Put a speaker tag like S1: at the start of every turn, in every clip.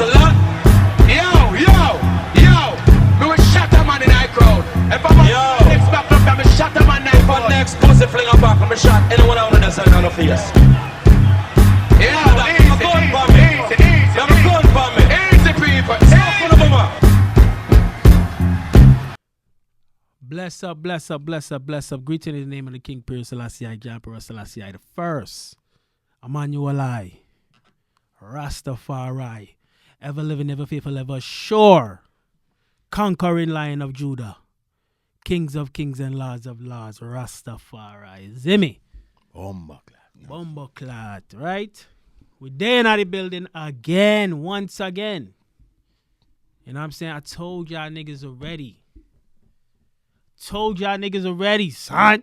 S1: hustler. Yo. Me will shut a man in high crowd. If I'm next back up, I'm shut a man in high crowd. Next pussy fling a back, I'm shot anyone out on the side of the face. Easy people.
S2: Bless up. Greeting in the name of the King, Pure Selassie, John Pure Selassie the first. Emmanuel Rastafari, ever living, ever faithful, ever sure, conquering Lion of Judah, Kings of Kings and Lords of Lords, Rastafari, Zimmy. Bomboclat, right? We're there in the building again, once again. You know what I'm saying? I told y'all niggas already. Son.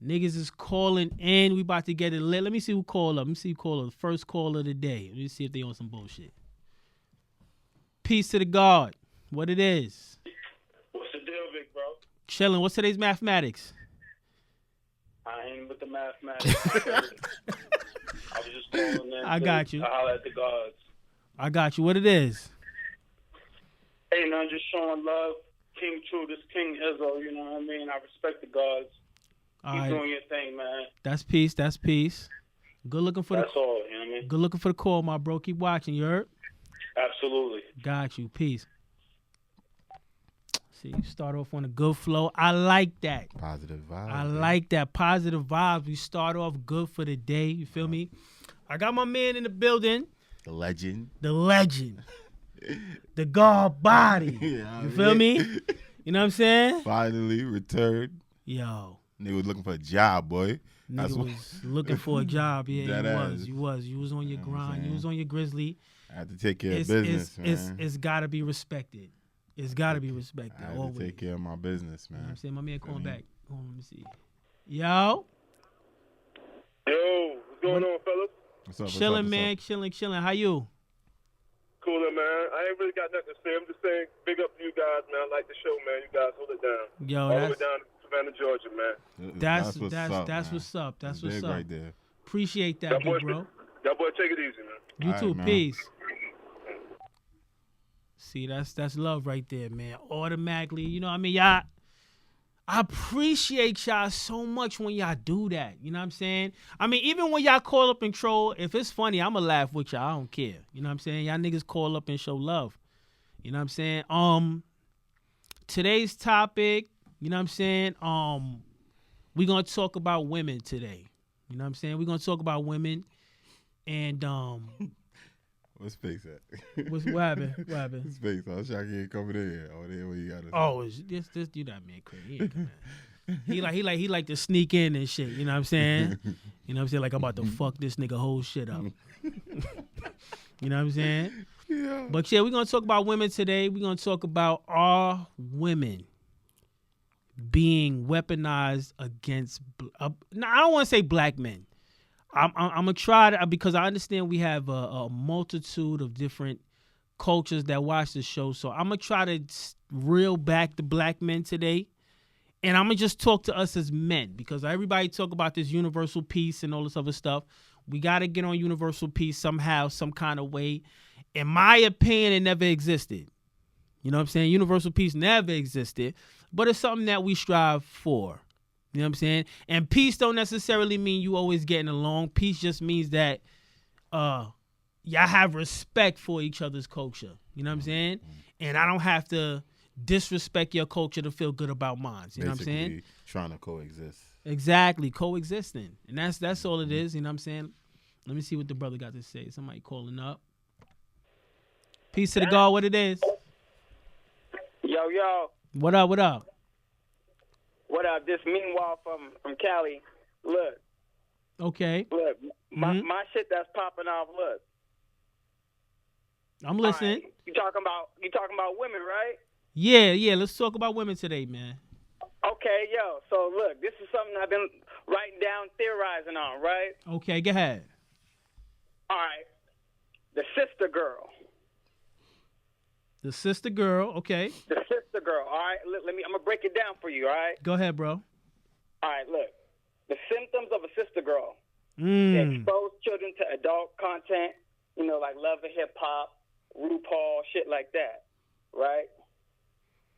S2: Niggas is calling in. We about to get it lit. Let me see who called up. Let me see who called up. The first caller of the day. Let me see if they on some bullshit. Peace to the God. What it is.
S3: What's the deal, big bro?
S2: Chilling. What's today's mathematics?
S3: I ain't with the mathematics. I was just calling in.
S2: I got you.
S3: I holler at the gods.
S2: I got you. What it is?
S3: Hey, man, just showing love. King True, this King Izzo, you know what I mean? I respect the gods. Keep doing your thing, man.
S2: That's peace. Good looking for
S3: That's all, you know what I mean?
S2: Good looking for the call, my bro. Keep watching, you heard?
S3: Absolutely.
S2: Got you. Peace. See, you start off on a good flow. I like that.
S4: Positive vibes.
S2: I like that. Positive vibes. We start off good for the day. You feel me? I got my man in the building.
S4: The legend.
S2: The God body. You feel me? You know what I'm saying?
S4: Finally returned.
S2: Yo.
S4: Nigga was looking for a job, boy.
S2: Nigga was looking for a job. Yeah, you was. You was on your grind. You was on your grizzly.
S4: I had to take care of business, man.
S2: It's got to be respected. It's got to be respected.
S4: I had
S2: always.
S4: to take care of my business, man.
S2: You know what I'm saying? My man calling back. Hold on, let me see. Yo,
S5: what's going on, fellas?
S4: What's up?
S2: Chilling, man. Chilling. How you?
S5: Cooler, man. I ain't really got nothing to say. I'm just saying, big up to you guys, man. I like the show, man. You guys hold it down.
S2: Yo,
S5: all the way down to Savannah, Georgia, man.
S2: That's what's up. That's what's up.
S4: Right there.
S2: Appreciate that, big bro.
S5: Y'all boy, take it easy, man.
S2: You
S4: all
S2: too.
S4: Right, man.
S2: Peace. See, that's love right there, man. Automatically, you know what I mean? Y'all, I appreciate y'all so much when y'all do that. You know what I'm saying? I mean, even when y'all call up and troll, if it's funny, I'm going to laugh with y'all. I don't care. You know what I'm saying? Y'all niggas call up and show love. You know what I'm saying? Today's topic, you know what I'm saying? We're going to talk about women today. You know what I'm saying? We're going to talk about women. And
S4: What's Space at?
S2: what happened? What happened?
S4: Space. I was shocked he ain't coming in here. Oh, there what you got to
S2: Oh, this you that man crazy. He ain't coming in. He like to sneak in and shit. You know what I'm saying? You know what I'm saying? Like I'm about to fuck this nigga whole shit up. You know what I'm saying?
S4: Yeah.
S2: But yeah, we're gonna talk about women today. We're gonna talk about our women being weaponized against. I don't want to say black men. I'm gonna try to, because I understand we have a multitude of different cultures that watch the show. So I'm gonna try to reel back the black men today, and I'm gonna just talk to us as men, because everybody talk about this universal peace and all this other stuff. We gotta get on universal peace somehow, some kind of way. In my opinion, it never existed. You know what I'm saying? Universal peace never existed, but it's something that we strive for. You know what I'm saying? And peace don't necessarily mean you always getting along. Peace just means that y'all have respect for each other's culture. You know what I'm saying? And I don't have to disrespect your culture to feel good about mine. You know what I'm saying?
S4: Trying to coexist.
S2: Exactly, coexisting. And that's all it is. You know what I'm saying? Let me see what the brother got to say. Somebody calling up. Peace to the God, what it is.
S6: Yo.
S2: What up?
S6: What up? This Meanwhile from Cali. Look.
S2: Okay.
S6: Look. My shit that's popping off. Look.
S2: I'm listening.
S6: Right. You talking about women, right?
S2: Yeah. Let's talk about women today, man.
S6: Okay, yo. So look, this is something I've been writing down, theorizing on, right?
S2: Okay, go ahead.
S6: All right. The sister girl.
S2: The sister girl, okay.
S6: The sister girl, all right? I'm going to break it down for you, all right?
S2: Go ahead, bro.
S6: All right, look. The symptoms of a sister girl. They expose children to adult content, like love and hip-hop, RuPaul, shit like that, right?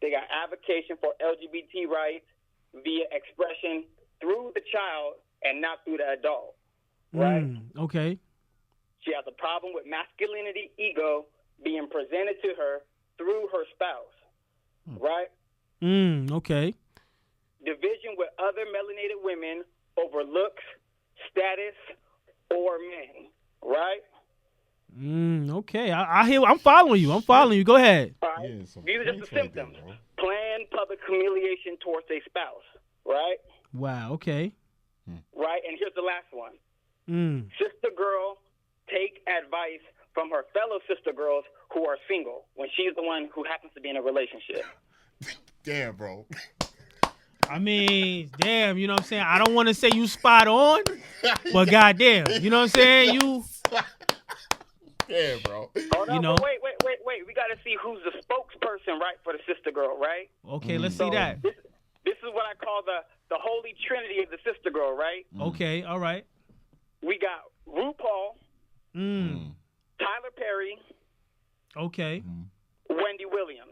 S6: They got advocacy for LGBT rights via expression through the child and not through the adult, right?
S2: Okay.
S6: She has a problem with masculinity, ego being presented to her through her spouse, right?
S2: Okay.
S6: Division with other melanated women over looks, status, or men, right?
S2: Okay. I hear. I'm following you. Go ahead.
S6: All right.
S4: Yeah, some
S6: These are just the
S4: points right
S6: symptoms.
S4: there, bro.
S6: Planned public humiliation towards a spouse, right?
S2: Wow. Okay.
S6: Right? And here's the last one. Sister girl take advice from her fellow sister girls who are single when she's the one who happens to be in a relationship.
S4: Damn, bro.
S2: I mean, damn, you know what I'm saying? I don't want to say you spot on, but goddamn, you know what I'm saying? You.
S4: Damn, bro.
S6: Oh, no,
S2: You know.
S6: but wait. We got to see who's the spokesperson, right, for the sister girl, right?
S2: Okay, let's see that.
S6: This is what I call the holy trinity of the sister girl, right?
S2: Okay, all right.
S6: We got RuPaul, Tyler Perry,
S2: Okay.
S6: Wendy Williams.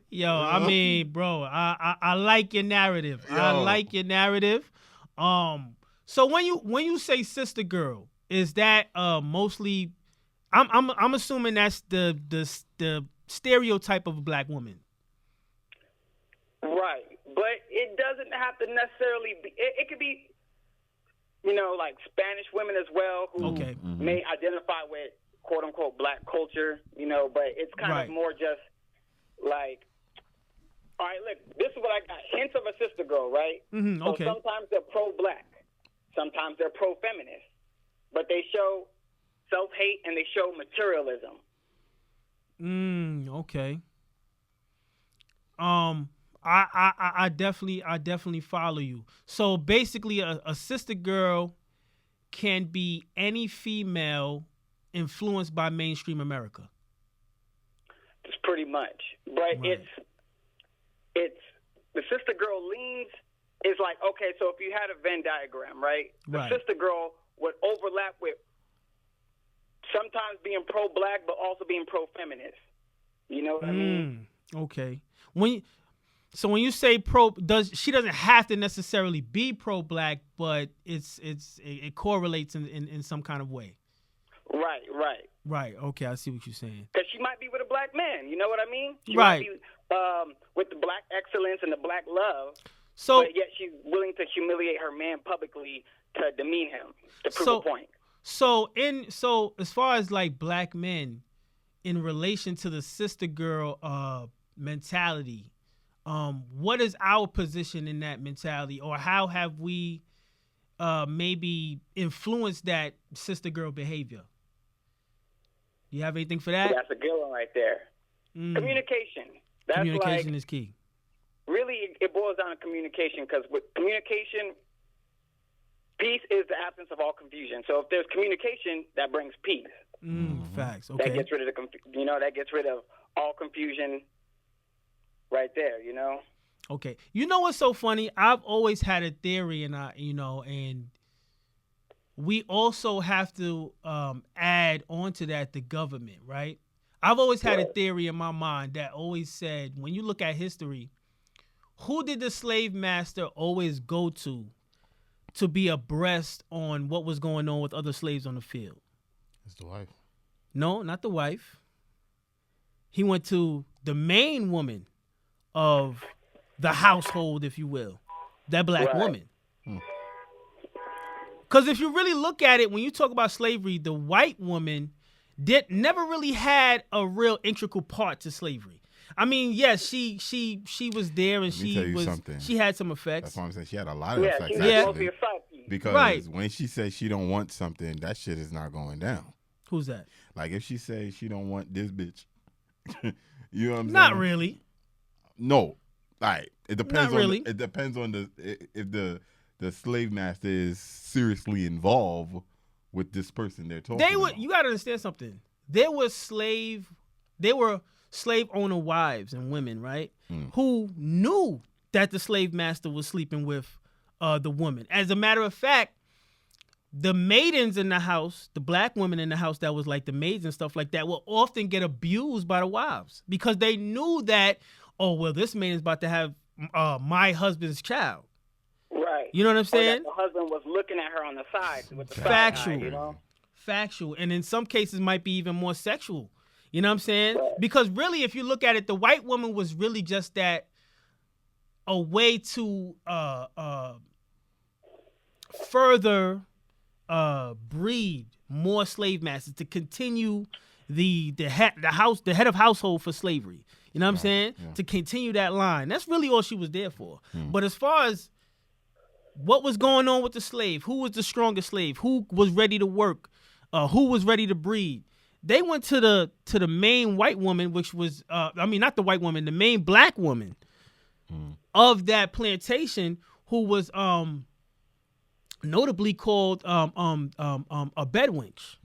S4: Yo.
S2: I mean, bro, I like your narrative. I like your narrative. So when you say sister girl, is that mostly? I'm assuming that's the stereotype of a black woman.
S6: Right, but it doesn't have to necessarily be. It could be, like Spanish women as well who may identify with quote unquote black culture. But it's kind of more just like, all right, look, this is what I got. Hints of a sister girl, right?
S2: Okay.
S6: So sometimes they're pro-black, sometimes they're pro-feminist, but they show self-hate and they show materialism.
S2: Okay. I definitely follow you. So basically, a sister girl can be any female influenced by mainstream America.
S6: It's pretty much, but it's the sister girl leans is like, okay, so if you had a Venn diagram, right? The sister girl would overlap with sometimes being pro-black, but also being pro-feminist. You know what I mean?
S2: Okay. When you say pro, she doesn't have to necessarily be pro-black, but it correlates in some kind of way. Right. Okay, I see what you're saying.
S6: Because she might be with a black man. You know what I mean? She
S2: right.
S6: might be with the black excellence and the black love.
S2: So,
S6: but yet she's willing to humiliate her man publicly to demean him to prove a point.
S2: So as far as like black men in relation to the sister girl mentality, what is our position in that mentality, or how have we maybe influenced that sister girl behavior? You have anything for that?
S6: That's a good one right there. Communication.
S2: Communication is key.
S6: Really, it boils down to communication, because with communication, peace is the absence of all confusion. So if there's communication, that brings peace.
S2: Facts. Okay.
S6: That gets rid of that gets rid of all confusion. Right there,
S2: Okay. You know what's so funny? I've always had a theory, and and we also have to add onto that the government, right? I've always had a theory in my mind that always said, when you look at history, who did the slave master always go to be abreast on what was going on with other slaves on the field?
S4: It's the wife.
S2: No, not the wife. He went to the main woman of the household, if you will, that black woman. Because if you really look at it, when you talk about slavery, the white woman never really had a real integral part to slavery. I mean, yes, she was there, and she had some effects.
S4: That's why I'm saying she had a lot of effects.
S6: Actually,
S4: because when she says she don't want something, that shit is not going down.
S2: Who's that?
S4: Like if she says she don't want this bitch, you know what I'm saying?
S2: Not really.
S4: No, like it depends.
S2: Not really.
S4: It depends on if the slave master is seriously involved with this person they're talking about.
S2: You gotta understand something. There were slave owner wives and women, right, who knew that the slave master was sleeping with the woman. As a matter of fact, the maidens in the house, the black women in the house that was like the maids and stuff like that, will often get abused by the wives because they knew that, oh, well, this maiden's about to have my husband's child.
S6: Right.
S2: You know what I'm saying?
S6: Or that the husband was looking at her on the side with the
S2: Factual.
S6: side eye, you know?
S2: Factual. And in some cases might be even more sexual. You know what I'm saying? Right. Because really, if you look at it, the white woman was really just that a way to further breed more slave masters, to continue the head of household for slavery. You know what I'm saying? Yeah. To continue that line. That's really all she was there for. But as far as what was going on with the slave, who was the strongest slave, who was ready to work, who was ready to breed, they went to the main white woman, which was not the white woman, the main black woman of that plantation, who was notably called a bedwench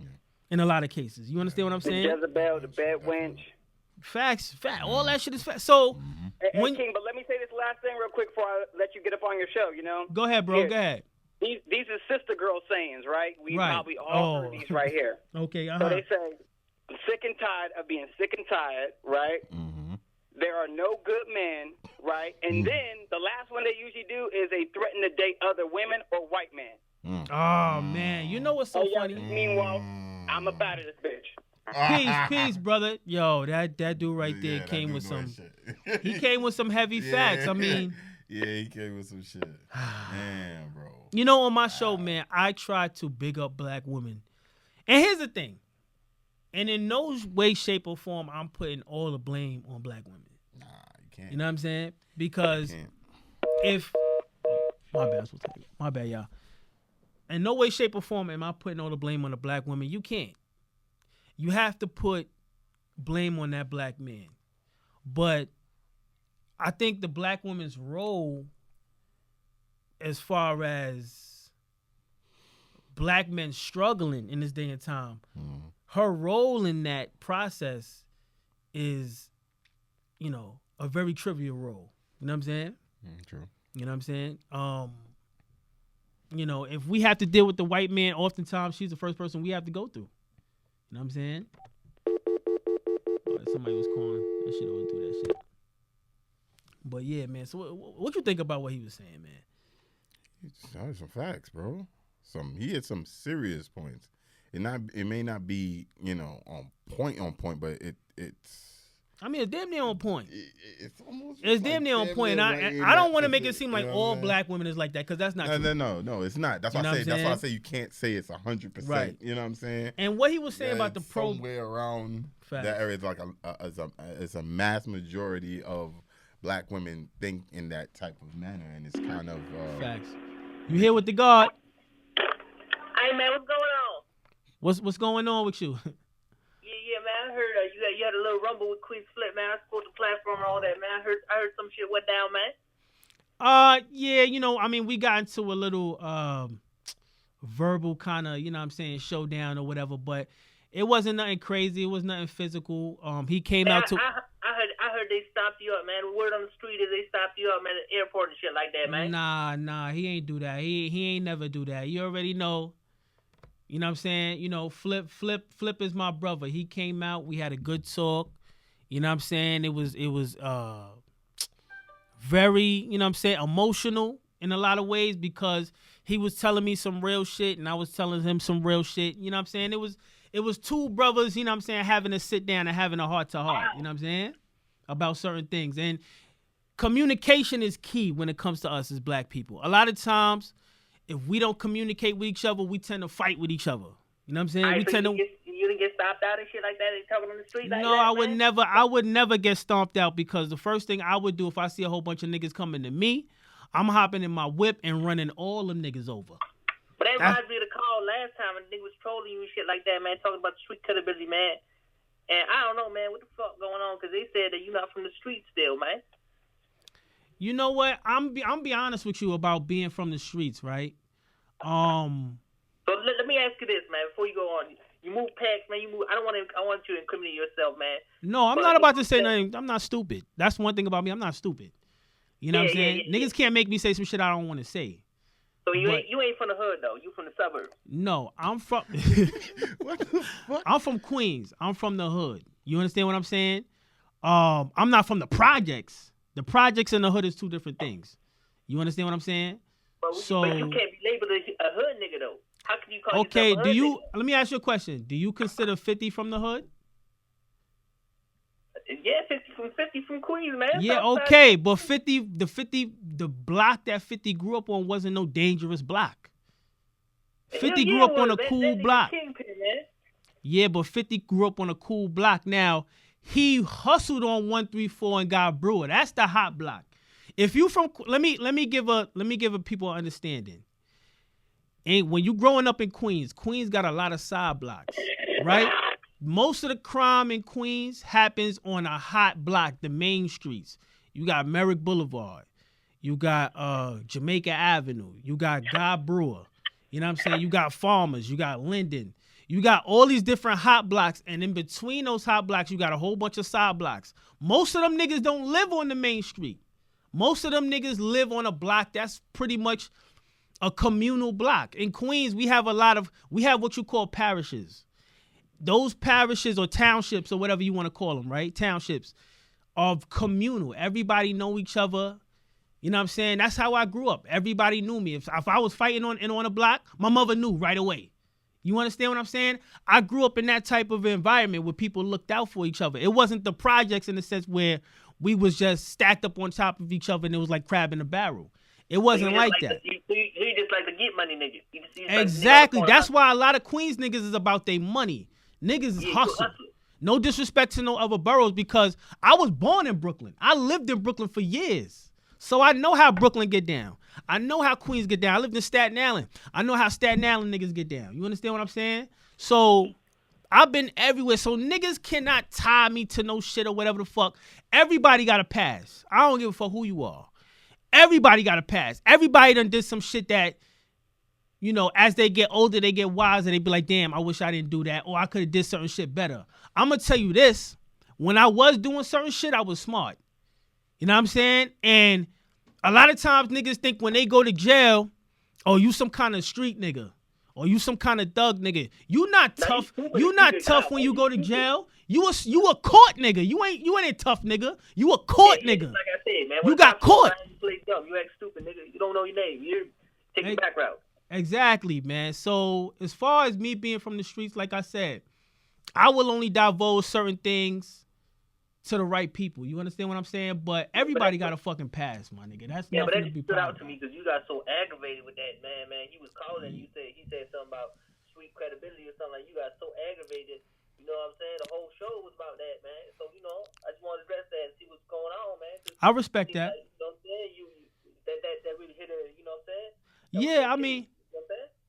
S2: in a lot of cases. You understand what I'm saying?
S6: The Jezebel, the bedwench.
S2: Facts. All that shit is fact. So,
S6: King, but let me say this last thing real quick before I let you get up on your show. You know.
S2: Go ahead, bro.
S6: Here.
S2: Go ahead.
S6: These are sister girl sayings, right? We probably all heard these right here.
S2: Okay.
S6: So they say, "I'm sick and tired of being sick and tired," right? There are no good men, right? And then the last one they usually do is they threaten to date other women or white men.
S2: Oh man, you know what's so funny?
S6: Meanwhile, I'm about it, this bitch.
S2: Peace, brother. Yo, that dude right there came with some. He came with some heavy facts. I mean.
S4: Yeah, he came with some shit. Man, bro.
S2: You know, on my show, man, I try to big up black women. And here's the thing. And in no way, shape, or form, I'm putting all the blame on black women.
S4: Nah, you can't.
S2: You know what I'm saying? Because if... My bad, y'all. In no way, shape, or form am I putting all the blame on the black woman. You can't. You have to put blame on that black man. But I think the black woman's role, as far as black men struggling in this day and time, her role in that process is, a very trivial role. You know what I'm saying?
S4: True.
S2: You know what I'm saying? If we have to deal with the white man, oftentimes she's the first person we have to go through. You know what I'm saying? Oh, somebody was calling. I should always do that shit. But yeah, man. So what you think about what he was saying, man?
S4: That was some facts, bro. He had some serious points. It may not be, on point, but it's. I
S2: mean, it's damn near on point.
S4: It's
S2: damn near on point. And I don't want to make it seem like all black women is like that, because that's not true.
S4: No, it's not. That's why I say you can't say it's 100%. Right. You know what I'm saying?
S2: And what he was saying about the
S4: somewhere around that area is like it's a mass majority of black women think in that type of manner, and it's kind of
S2: facts. You here with the God?
S7: Hey man, what's going on?
S2: What's going on with you?
S7: Yeah, man. I heard you had a little rumble with Queen Flip, man. I support the platform and all that, man. I heard some shit went down, man.
S2: Yeah, we got into a little verbal kind of, showdown or whatever, but it wasn't nothing crazy. It was nothing physical. He came out to.
S7: I heard they stopped you up, man. Word on the street is they stopped you up, man, at the airport and shit like that, man.
S2: Nah, he ain't do that. He ain't never do that. You already know. You know what I'm saying? Flip is my brother. He came out. We had a good talk. You know what I'm saying? It was very, emotional in a lot of ways, because he was telling me some real shit and I was telling him some real shit. You know what I'm saying? It was two brothers, you know what I'm saying, having to sit down and having a heart-to-heart, you know what I'm saying, about certain things. And communication is key when it comes to us as black people. A lot of times, if we don't communicate with each other, we tend to fight with each other. You know what I'm saying?
S7: You didn't get stomped out and shit like that? They talking on the street like
S2: that? No, I would never get stomped out, because the first thing I would do if I see a whole bunch of niggas coming to me, I'm hopping in my whip and running all them niggas over.
S7: But that reminds me of the call last time, and niggas was trolling you and shit like that, man, talking about the street credibility, man. And I don't know, man, what the fuck going on? Because they said that you're not from the streets still, man.
S2: You know what? I'm be honest with you about being from the streets, right? So
S7: let me ask you this, man, before you go on. You move packs, man. I want you to incriminate yourself, man.
S2: No, I'm not about to say nothing. I'm not stupid. That's one thing about me. I'm not stupid. You know what I'm saying? Niggas can't make me say some shit I don't want to say.
S7: So you ain't from the hood though. You from the suburbs.
S2: No, I'm from.
S4: What the fuck?
S2: I'm from Queens. I'm from the hood. You understand what I'm saying? I'm not from the projects. The projects and the hood is two different things. You understand what I'm saying?
S7: But you can't be labeled a hood nigga though. How can you call
S2: okay,
S7: yourself a hood nigga?
S2: Let me ask you a question. Do you consider 50 from the hood?
S7: Yeah, 50 from Queens, man.
S2: Yeah, okay, but the block that 50 grew up on wasn't no dangerous block. 50 grew up on a cool block.
S7: Kingpin, man.
S2: Yeah, but 50 grew up on a cool block. Now, he hustled on 134 and got Brewer. That's the hot block. If you from let me give a people an understanding. And when you growing up in Queens got a lot of side blocks, right? Most of the crime in Queens happens on a hot block, the main streets. You got Merrick Boulevard. You got Jamaica Avenue. You got Guy Brewer. You know what I'm saying? You got Farmers. You got Linden. You got all these different hot blocks. And in between those hot blocks, you got a whole bunch of side blocks. Most of them niggas don't live on the main street. Most of them niggas live on a block that's pretty much a communal block. In Queens, we have what you call parishes. Those parishes or townships or whatever you want to call them, right? Townships of communal. Everybody know each other. You know what I'm saying? That's how I grew up. Everybody knew me. If I was fighting on a block, my mother knew right away. You understand what I'm saying? I grew up in that type of environment where people looked out for each other. It wasn't the projects in the sense where we was just stacked up on top of each other and it was like crab in a barrel. It wasn't like that.
S7: You just like to get money, nigga.
S2: Exactly. That's why a lot of Queens niggas is about their money. Niggas is hustle. No disrespect to no other boroughs because I was born in Brooklyn. I lived in Brooklyn for years. So I know how Brooklyn get down. I know how Queens get down. I lived in Staten Island. I know how Staten Island niggas get down. You understand what I'm saying? So I've been everywhere. So niggas cannot tie me to no shit or whatever the fuck. Everybody got a pass. I don't give a fuck who you are. Everybody got a pass. Everybody done did some shit that, you know, as they get older, they get wiser. They be like, damn, I wish I didn't do that. Or I could have did certain shit better. I'm going to tell you this. When I was doing certain shit, I was smart. You know what I'm saying? And a lot of times niggas think when they go to jail, oh, you some kind of street nigga. Or you some kind of thug nigga. You not tough. You not tough when you go to jail. You a court nigga. You ain't a tough nigga. You a court nigga.
S7: Like I said, man.
S2: You got caught.
S7: You play dumb. You act stupid, nigga. You don't know your name. You're taking the back route.
S2: Exactly, man. So as far as me being from the streets, like I said, I will only divulge certain things to the right people. You understand what I'm saying? But everybody got a fucking pass, my nigga. That's nothing to be
S7: stood
S2: proud
S7: out to me because you got so aggravated with that, man. He was calling. He said something about street credibility or something. Like you got so aggravated. You know what I'm saying? The whole show was about that, man. So you know, I just wanted to address that and see what's going on, man.
S2: I respect that.
S7: Like, you know what I'm saying? That really hit her. You know what I'm saying?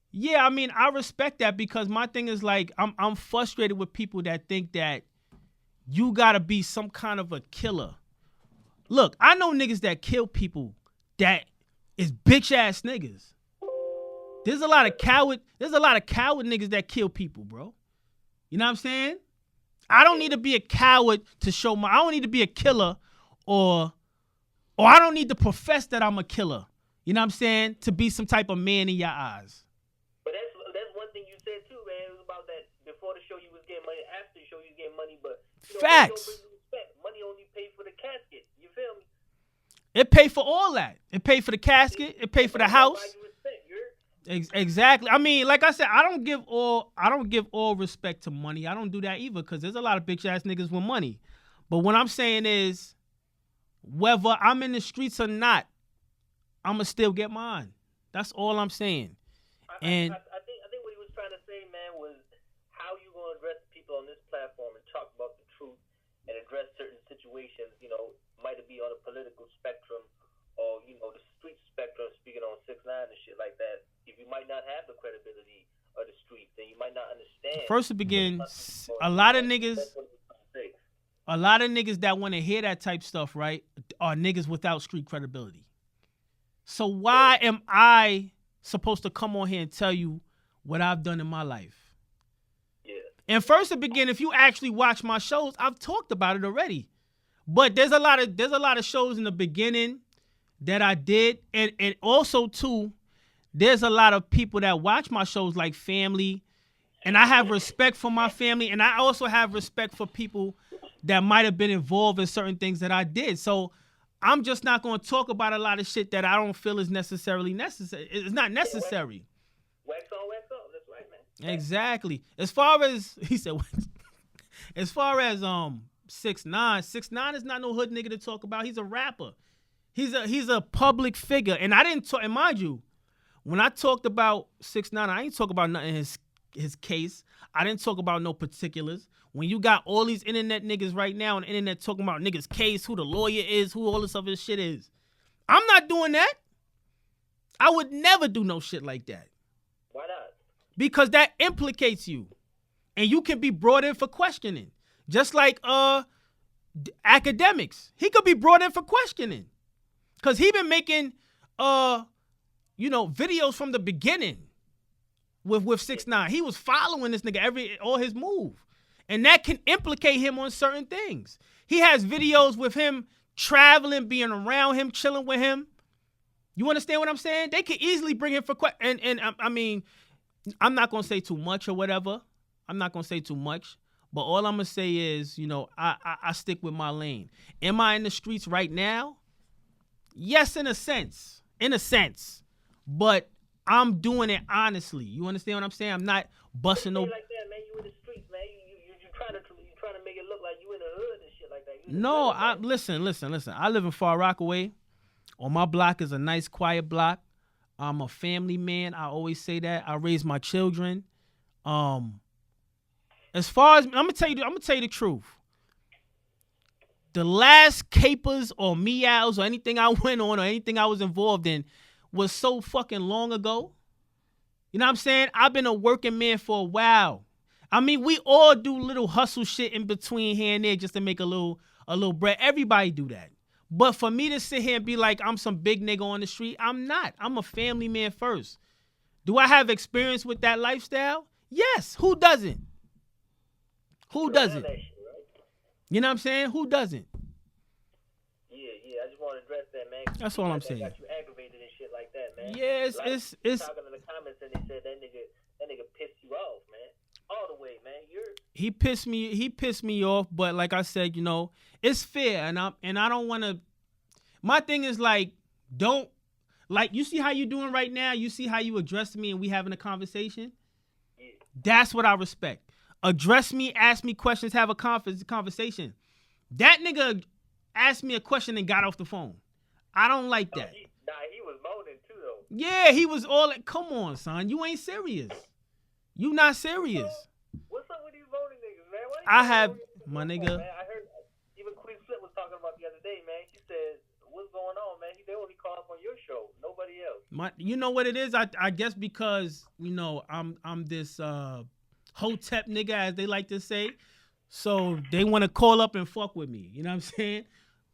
S2: Yeah, I mean, I respect that because my thing is like I'm frustrated with people that think that you gotta be some kind of a killer. Look, I know niggas that kill people that is bitch ass niggas. There's a lot of coward niggas that kill people, bro. You know what I'm saying? I don't need to be a coward to show I don't need to be a killer or I don't need to profess that I'm a killer. You know what I'm saying? To be some type of man in your eyes.
S7: But that's one thing you said too, man. It was about that before the show you was getting money, after the show you was getting money, but
S2: facts.
S7: Money only paid for the casket. You feel me?
S2: It paid for all that. It paid for the casket. It paid for the house. Exactly. I mean, like I said, I don't give all respect to money. I don't do that either because there's a lot of bitch ass niggas with money. But what I'm saying is, whether I'm in the streets or not, I'ma still get mine. That's all I'm saying.
S7: I think what he was trying to say, man, was how you gonna address people on this platform and talk about the truth and address certain situations. You know, might it be on a political spectrum or the street spectrum, speaking on 6ix9ine and shit like that. If you might not have the credibility of the streets, then you might not understand.
S2: First to begin, a lot of niggas that want to hear that type stuff, right, are niggas without street credibility. So why am I supposed to come on here and tell you what I've done in my life?
S7: Yeah.
S2: And first to begin, if you actually watch my shows, I've talked about it already. But there's a lot of shows in the beginning that I did, and also too, there's a lot of people that watch my shows like family, and I have respect for my family, and I also have respect for people that might have been involved in certain things that I did. So I'm just not going to talk about a lot of shit that I don't feel is necessarily necessary. It's not necessary.
S7: Wax on, wax off. That's right, man.
S2: Exactly. As far as he said, as far as 6ix9ine is not no hood nigga to talk about. He's a rapper. He's a public figure, and I didn't talk. And mind you, when I talked about 6ix9ine, I ain't talk about nothing in his case. I didn't talk about no particulars. When you got all these internet niggas right now on the internet talking about niggas' case, who the lawyer is, who all this other shit is, I'm not doing that. I would never do no shit like that.
S7: Why not?
S2: Because that implicates you, and you can be brought in for questioning, just like academics. He could be brought in for questioning, cause he been making videos from the beginning with 6ix9ine. He was following this nigga all his move. And that can implicate him on certain things. He has videos with him traveling, being around him, chilling with him. You understand what I'm saying? They could easily bring him for questions. And I mean, I'm not going to say too much or whatever. I'm not going to say too much. But all I'm going to say is, I stick with my lane. Am I in the streets right now? Yes, in a sense. But I'm doing it honestly. You understand what I'm saying? I'm not busting no.
S7: Like that, man. You in the streets, man. You trying to make it look like you in the hood and shit like that.
S2: No, listen. I live in Far Rockaway. On my block is a nice, quiet block. I'm a family man. I always say that. I raise my children. As far as I'm gonna tell you the truth. The last capers or meows or anything I went on or anything I was involved in was so fucking long ago. You know what I'm saying? I've been a working man for a while. I mean, we all do little hustle shit in between here and there just to make a little bread. Everybody do that. But for me to sit here and be like, I'm some big nigga on the street, I'm not. I'm a family man first. Do I have experience with that lifestyle? Yes. Who doesn't? Who doesn't? You know what I'm saying? Who doesn't?
S7: Yeah. I just want to address that, man.
S2: That's all I'm saying.
S7: Got you aggravated and shit like that, man.
S2: Yeah, it's
S7: talking in the comments and they said that nigga pissed you off, man. All the way, man.
S2: He pissed me off, but like I said, it's fair, and I don't want to. My thing is don't you see how you doing right now? You see how you address me and we having a conversation? Yeah. That's what I respect. Address me, ask me questions, have a conversation. That nigga asked me a question and got off the phone. I don't like that.
S7: He was moaning too, though.
S2: Yeah, he was all like, come on, son. You ain't serious. You not serious.
S7: What's up with these moaning niggas, man?
S2: I have, my nigga.
S7: Man, I heard even Queen Flip was talking about the other day, man. She said, what's going on, man? They only call up on your show, nobody else.
S2: You know what it is? I guess because, I'm this hotep nigga, as they like to say. So they want to call up and fuck with me. You know what I'm saying?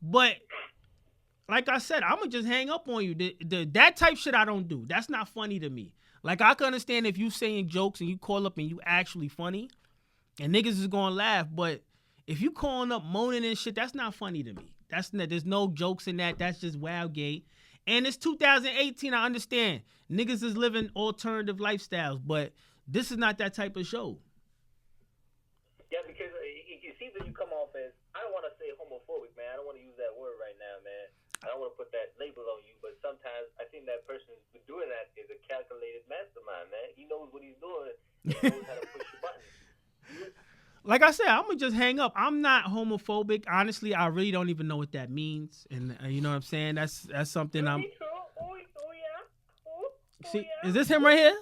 S2: But like I said, I'm going to just hang up on you. That type shit I don't do. That's not funny to me. Like, I can understand if you saying jokes and you call up and you actually funny and niggas is going to laugh. But if you calling up moaning and shit, that's not funny to me. There's no jokes in that. That's just wild gay. And it's 2018. I understand. Niggas is living alternative lifestyles. But this is not that type of show.
S7: Yeah, because it seems that you come off as, I don't want to say homophobic, man. I don't want to use that word right now, man. I don't want to put that label on you, but sometimes I think that person who's doing that is a calculated mastermind, man. He knows what he's doing. He knows how to push your buttons.
S2: Like I said, I'm going to just hang up. I'm not homophobic. Honestly, I really don't even know what that means. And you know what I'm saying? That's something I'm... See, is this him right here?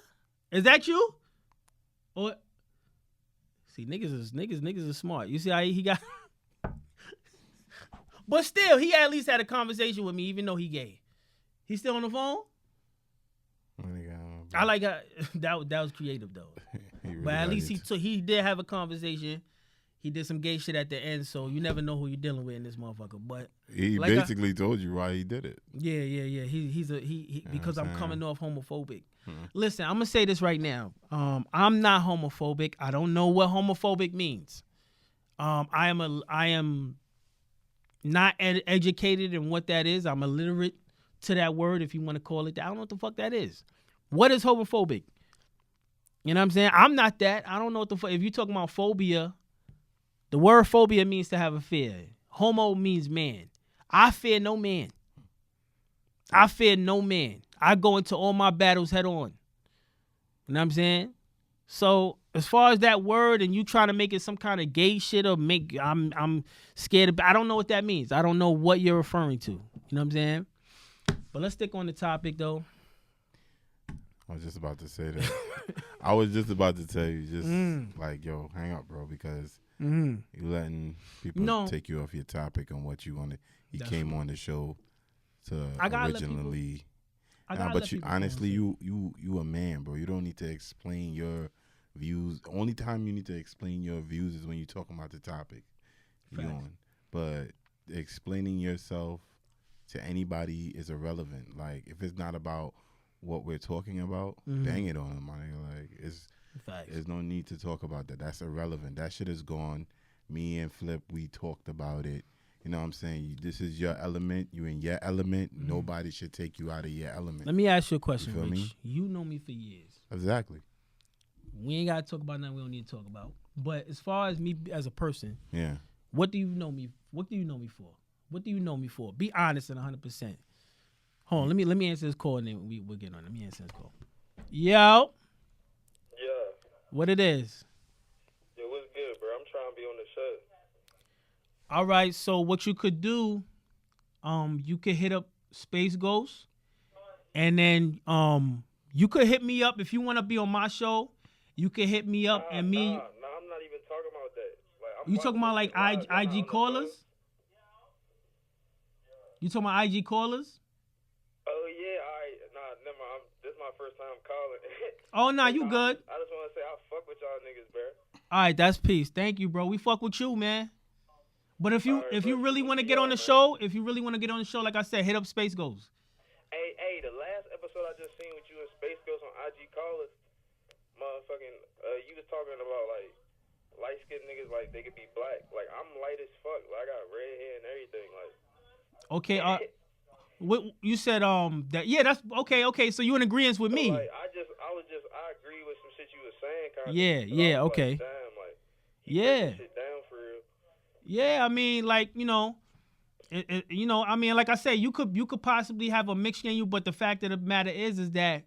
S2: Is that you? Or... See, niggas is smart. You see how he got... But still, he at least had a conversation with me, even though he gay. He still on the phone? I like how that was creative though. Really, but at least he did have a conversation. He did some gay shit at the end, so you never know who you're dealing with in this motherfucker. But
S4: he basically told you why he did it.
S2: Yeah. He because I'm coming off homophobic. Listen, I'm gonna say this right now. I'm not homophobic. I don't know what homophobic means. I am not educated in what that is. I'm illiterate to that word, if you want to call it that. I don't know what the fuck that is. What is homophobic? You know what I'm saying? I'm not that. I don't know what the fuck. If you're talking about phobia, the word phobia means to have a fear. Homo means man. I fear no man. I fear no man. I go into all my battles head on. You know what I'm saying? So as far as that word and you trying to make it some kind of gay shit or make I'm scared of, I don't know what that means. I don't know what you're referring to. You know what I'm saying? But let's stick on the topic though.
S4: I was just about to say that. I was just about to tell you, just like, yo, hang up, bro, because you letting people take you off your topic on what you wanted. He came on the show to originally. But you, honestly, you a man, bro. You don't need to explain your views. The only time you need to explain your views is when you're talking about the topic. But explaining yourself to anybody is irrelevant. Like, if it's not about what we're talking about, bang it on them, my nigga. Like, there's no need to talk about that. That's irrelevant. That shit is gone. Me and Flip, we talked about it. You know what I'm saying? This is your element. You in your element. Nobody should take you out of your element.
S2: Let me ask you a question,
S4: You feel
S2: Rich.
S4: me?
S2: You know me for years.
S4: Exactly.
S2: We ain't got to talk about nothing we don't need to talk about. But as far as me as a person,
S4: Yeah.
S2: what do you know me? What do you know me for? What do you know me for? Be honest and 100%. Hold on. Let me answer this call and then we'll get on. Let me answer this call. Yo.
S5: Yeah.
S2: What it is?
S5: Yo, what's good, bro? I'm trying to be on the show.
S2: All right. So what you could do, you could hit up Space Ghost, and then you could hit me up if you want to be on my show. You can hit me up and me.
S5: Nah, I'm not even talking about that. Like,
S2: You talking about like IG callers? You talking about IG callers?
S5: Oh yeah, all right. Nah, never mind. This is my first time calling.
S2: Oh nah, you good?
S5: I just want to say I fuck with y'all niggas, bro.
S2: All right, that's peace. Thank you, bro. We fuck with you, man. But if you really want to get on the show, like I said, hit up Space Ghost.
S5: Hey, the last episode I just seen with you and Space Ghost on IG callers, motherfucking, you was talking about like light skinned niggas like they could be black. Like I'm light as fuck. Like I got red hair and everything. Like.
S2: Okay. What you said? That that's okay. Okay, so you in agreement with me?
S5: Like, I agree with some shit you was saying. Kind
S2: Yeah. Okay.
S5: Like, damn, like,
S2: yeah.
S5: Shit down for real.
S2: Yeah, I mean, like, I mean, like I said, you could possibly have a mixture in you, but the fact of the matter is that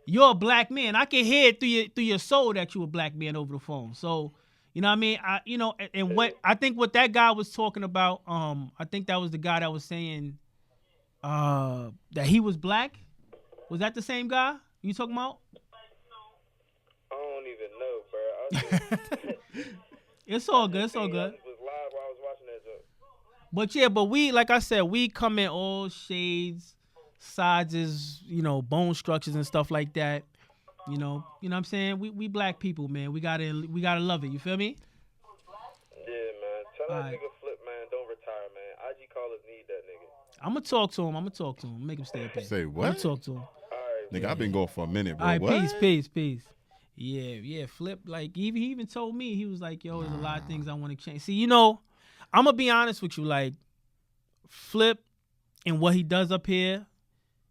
S2: you're a black man. I can hear it through your soul that you're a black man over the phone. So, you know what I mean? And what I think what that guy was talking about, I think that was the guy that was saying that he was black. Was that the same guy you talking about?
S5: I don't even know, bro.
S2: It's all good. It's all good. But yeah, we, like I said, we come in all shades, sizes, bone structures and stuff like that. You know what I'm saying? We black people, man. We gotta love it. You feel me?
S5: Yeah, man. Tell that nigga Flip, man, don't retire, man. IG callers need that nigga.
S2: I'm gonna talk to him. Make him stay up here.
S4: Say what?
S2: I'm gonna talk to him.
S5: All right,
S4: nigga, I've been going for a minute, bro.
S2: All right,
S4: what?
S2: peace. Yeah. Flip, like, he even told me, he was like, yo, there's a lot of things I want to change. See, I'm gonna be honest with you, like, Flip and what he does up here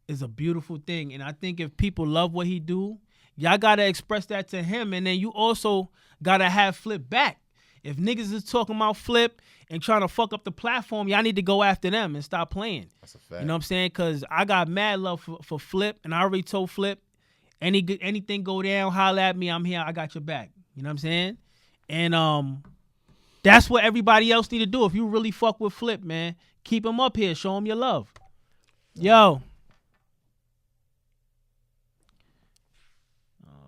S2: is a beautiful thing. And I think if people love what he do, y'all gotta express that to him. And then you also gotta have Flip back. If niggas is talking about Flip and trying to fuck up the platform, y'all need to go after them and stop playing.
S4: That's a fact.
S2: You know what I'm saying? Because I got mad love for Flip, and I already told Flip, anything go down, holla at me, I'm here, I got your back. You know what I'm saying? And that's what everybody else need to do. If you really fuck with Flip, man, keep him up here, show him your love. Yo.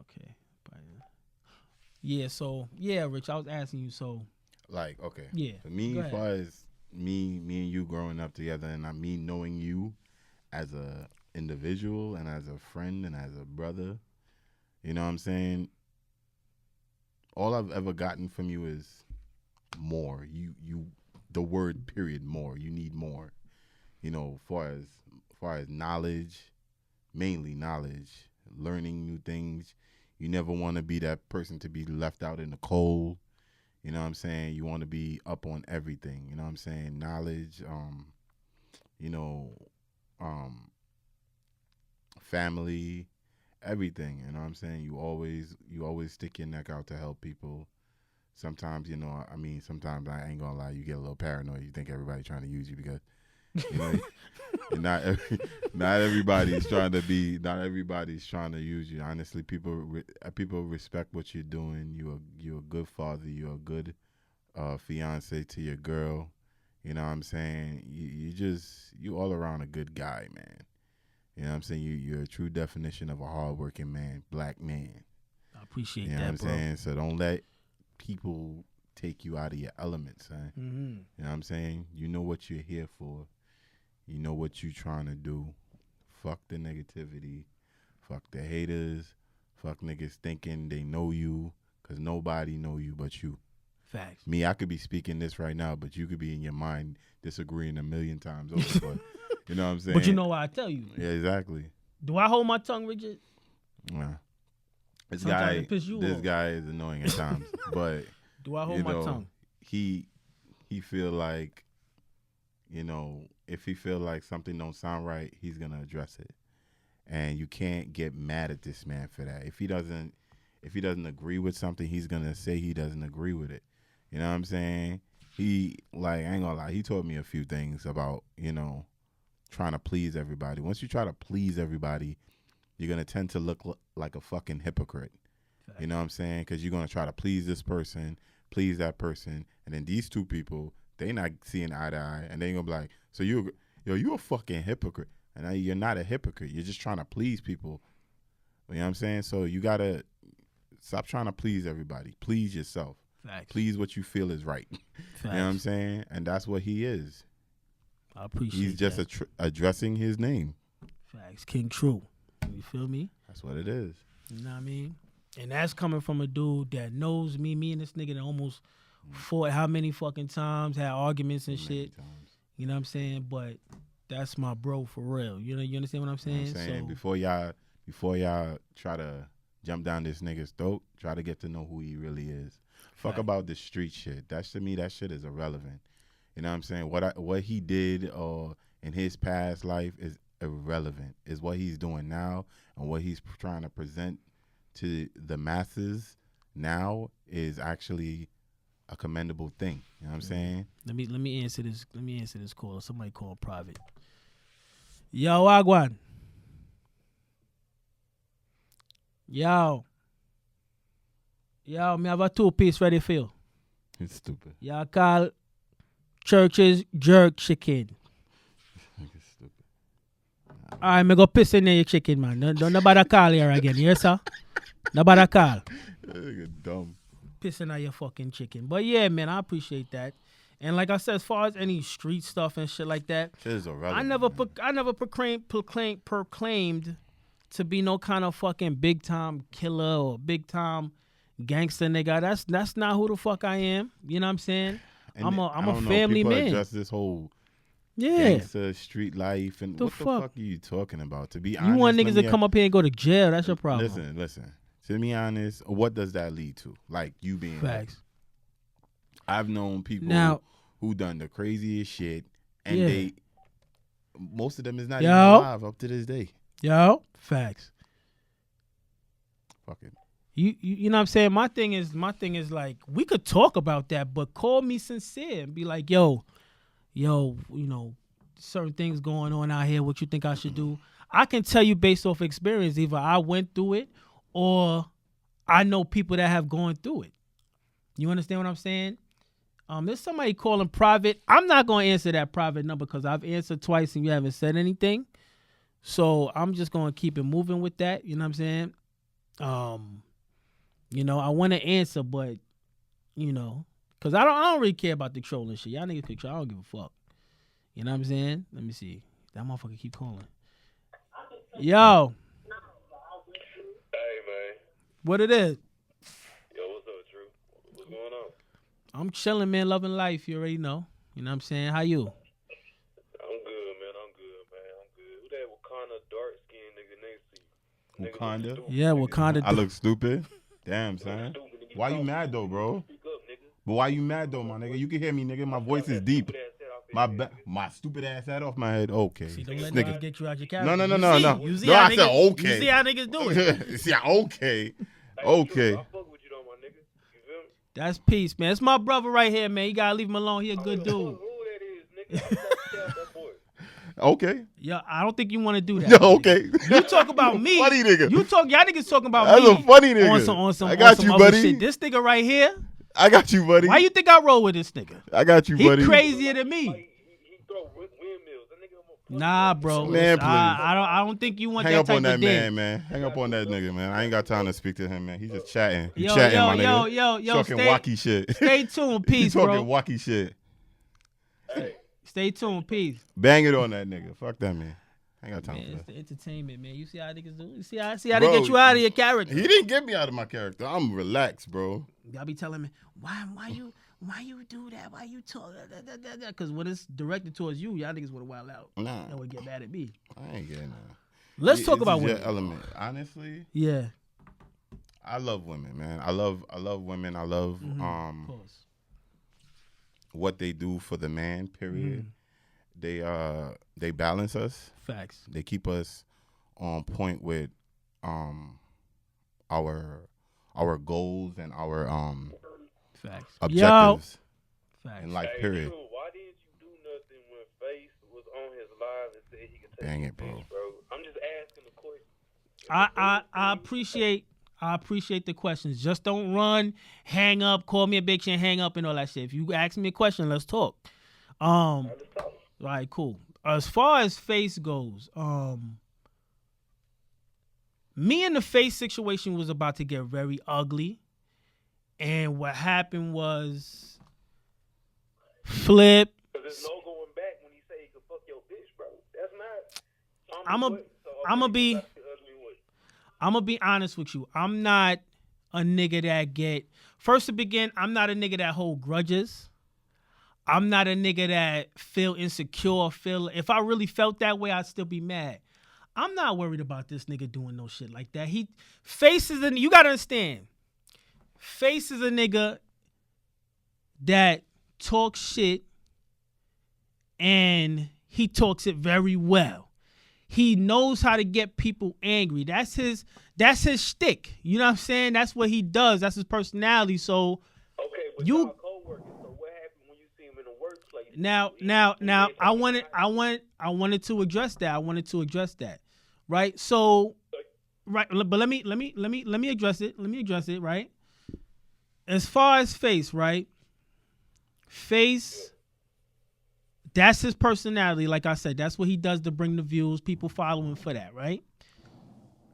S2: Okay. Yeah, so, Rich, I was asking you, so.
S4: Like, okay.
S2: Yeah.
S4: For me, as far as me and you growing up together, and me knowing you as a individual and as a friend and as a brother, you know what I'm saying? All I've ever gotten from you is more. You the word period, more. You need more. Far as knowledge, mainly knowledge, learning new things. You never want to be that person to be left out in the cold. You know what I'm saying? You want to be up on everything. You know what I'm saying? Knowledge, family, everything. You know what I'm saying? You always stick your neck out to help people. Sometimes, sometimes I ain't gonna lie, you get a little paranoid. You think everybody's trying to use you because, not everybody's trying to use you. Honestly, people respect what you're doing. You're a good father. You're a good fiance to your girl. You know what I'm saying? You all around a good guy, man. You know what I'm saying? You're a true definition of a hardworking man, black man.
S2: I appreciate
S4: that, bro. You know what I'm saying? So don't let people take you out of your element, son.
S2: Mm-hmm.
S4: You know what I'm saying? You know what you're here for. You know what you're trying to do. Fuck the negativity. Fuck the haters. Fuck niggas thinking they know you, because nobody know you but you.
S2: Facts.
S4: Me, I could be speaking this right now, but you could be in your mind disagreeing a million times over. But you know what I'm saying?
S2: But you know why I tell you.
S4: Yeah, exactly.
S2: Do I hold my tongue rigid?
S4: Nah. This
S2: guy
S4: is annoying at times. But
S2: do I hold my tongue?
S4: He feel like, if he feel like something don't sound right, he's gonna address it. And you can't get mad at this man for that. If he doesn't agree with something, he's gonna say he doesn't agree with it. You know what I'm saying? I ain't gonna lie, he told me a few things about, trying to please everybody. Once you try to please everybody, you're gonna tend to look like a fucking hypocrite. Fact. You know what I'm saying? Because you're gonna try to please this person, please that person, and then these two people, they not seeing eye to eye, and they gonna be like, so you a fucking hypocrite. And you're not a hypocrite. You're just trying to please people. You know what I'm saying? So you gotta stop trying to please everybody. Please yourself.
S2: Facts.
S4: Please what you feel is right. You know what I'm saying? And that's what he is.
S2: I appreciate
S4: He's just addressing his name.
S2: Facts. King True. You feel me?
S4: That's what it is.
S2: You know what I mean? And that's coming from a dude that knows me. Me and this nigga that almost fought how many fucking times, had arguments and shit. You know what I'm saying? But that's my bro for real. You understand what I'm saying?
S4: You know what I'm saying? Before y'all try to jump down this nigga's throat, try to get to know who he really is. Fuck about the street shit. That shit is irrelevant. You know what I'm saying? What he did in his past life is irrelevant. Is what he's doing now and what he's trying to present to the masses now is actually a commendable thing. You know what I'm saying?
S2: Let me answer this. Let me answer this call. Somebody call private. Yo, Wagwan. Yo, me have a 2-piece ready for you.
S4: It's stupid.
S2: Y'all call Church's jerk chicken.
S4: It's stupid.
S2: Alright, me go piss in your chicken, man. Don't nobody call here again, yes sir? Nobody call.
S4: That nigga dumb.
S2: Pissing on your fucking chicken. But yeah, man, I appreciate that. And like I said, as far as any street stuff and shit like that,
S4: shit is irrelevant,
S2: I never proclaimed to be no kind of fucking big time killer or big time gangster nigga. That's not who the fuck I am. You know what I'm saying?
S4: And
S2: I'm a family man.
S4: Just this whole gangster street life and what the fuck are you talking about? To be honest,
S2: you want niggas to come up here and go to jail? That's your problem.
S4: Listen. To be honest, what does that lead to? Like you being
S2: facts.
S4: I've known people who done the craziest shit, and most of them is not even alive up to this day.
S2: Yo, facts.
S4: Fuck it.
S2: You know what I'm saying? My thing is like, we could talk about that, but call me sincere and be like, yo, certain things going on out here, what you think I should do? I can tell you based off experience, either I went through it or I know people that have gone through it. You understand what I'm saying? There's somebody calling private. I'm not going to answer that private number because I've answered twice and you haven't said anything. So I'm just going to keep it moving with that. You know what I'm saying? I want to answer, but, because I don't really care about the trolling shit. Y'all niggas can troll. I don't give a fuck. You know what I'm saying? Let me see. That motherfucker keep calling. Yo.
S5: Hey, man.
S2: What it is?
S5: Yo, what's up, Drew? What's going on?
S2: I'm chilling, man. Loving life. You already know. You know what I'm saying? How you?
S5: I'm good, man. Who that Wakanda dark-skinned nigga next to you?
S4: Wakanda?
S2: Yeah, Wakanda.
S4: I look stupid? Damn, son. Why you mad, though, bro? But why you mad, though, my nigga? You can hear me, nigga. My voice is deep. My stupid ass hat off my head. Okay.
S2: See, don't let niggas get you out your character.
S4: No.
S2: You see
S4: no,
S2: how
S4: I said okay.
S2: You see how niggas do it.
S4: You see, okay. Okay.
S5: I fuck with you though, my nigga. You feel me?
S2: That's peace, man. It's my brother right here, man. You gotta leave him alone. He a good dude.
S5: Who that is, nigga? I'm trying to tell that boy.
S4: Okay.
S2: Yeah, I don't think you want to do that.
S4: No, okay.
S2: You talk about me.
S4: Funny nigga.
S2: Y'all niggas talking about
S4: That's
S2: me.
S4: a funny nigga.
S2: On some
S4: I got
S2: on
S4: you,
S2: some
S4: buddy.
S2: other shit. This nigga right here.
S4: I got you, buddy.
S2: Why you think I roll with this nigga?
S4: I got you, buddy.
S2: He crazier than me.
S5: He throw windmills. That nigga
S2: Nah, bro.
S4: Man, please.
S2: I don't think you want
S4: Hang
S2: that
S4: up
S2: type
S4: on that
S2: of dick.
S4: man. Hang up on that nigga, man. I ain't got time to speak to him, man. He's just chatting. He
S2: Yo,
S4: chatting,
S2: yo,
S4: my nigga.
S2: yo,
S4: Talking wacky shit.
S2: Stay tuned, peace,
S4: He talking
S2: bro.
S4: wacky shit.
S2: Stay tuned, peace.
S4: Bang it on that nigga. Fuck that, man. I ain't got time
S2: Man,
S4: for
S2: it's
S4: that.
S2: the entertainment, man. You see how niggas do? You see how they
S4: Bro,
S2: get you out of your character?
S4: He didn't get me out of my character. I'm relaxed, bro.
S2: Y'all be telling me why you do that? Why you talk? Because when it's directed towards you, y'all niggas would wild out.
S4: Nah.
S2: Y'all would get mad at me.
S4: I ain't getting that.
S2: Let's talk about
S4: This is
S2: women.
S4: your element. Honestly,
S2: Yeah.
S4: I love women, man. I love women. I love
S2: Pause.
S4: what they do for the man, period. They balance us.
S2: Facts.
S4: They keep us on point with our goals and our
S2: Facts.
S4: objectives
S2: Facts.
S4: in life,
S5: Hey,
S4: period.
S5: True, why didn't you do nothing when Face was on his live and said he could take
S4: Dang
S5: the
S4: it, bro.
S5: bitch, bro? I'm just asking the question.
S2: I appreciate the questions. Just don't run, hang up, call me a bitch and hang up and all that shit. If you ask me a question, let's talk. All right, cool. As far as Face goes, me and the Face situation was about to get very ugly. And what happened was Flip.
S5: Because there's no going back when he say he could fuck your bitch, bro. That's not.
S2: I'm gonna be honest with you. I'm not a nigga that get. First to begin, I'm not a nigga that hold grudges. I'm not a nigga that feel insecure. If I really felt that way, I'd still be mad. I'm not worried about this nigga doing no shit like that. Face is you gotta understand. Face is a nigga that talks shit and he talks it very well. He knows how to get people angry. That's his shtick. You know what I'm saying? That's what he does. That's his personality. So
S5: Okay, but
S2: you
S5: y'all co-workers, so what happened when you see him in the workplace?
S2: now I wanted to address that. Right? So right, but let me address it, right? As far as Face, right? Face, that's his personality. Like I said, that's what he does to bring the views. People follow him for that, right?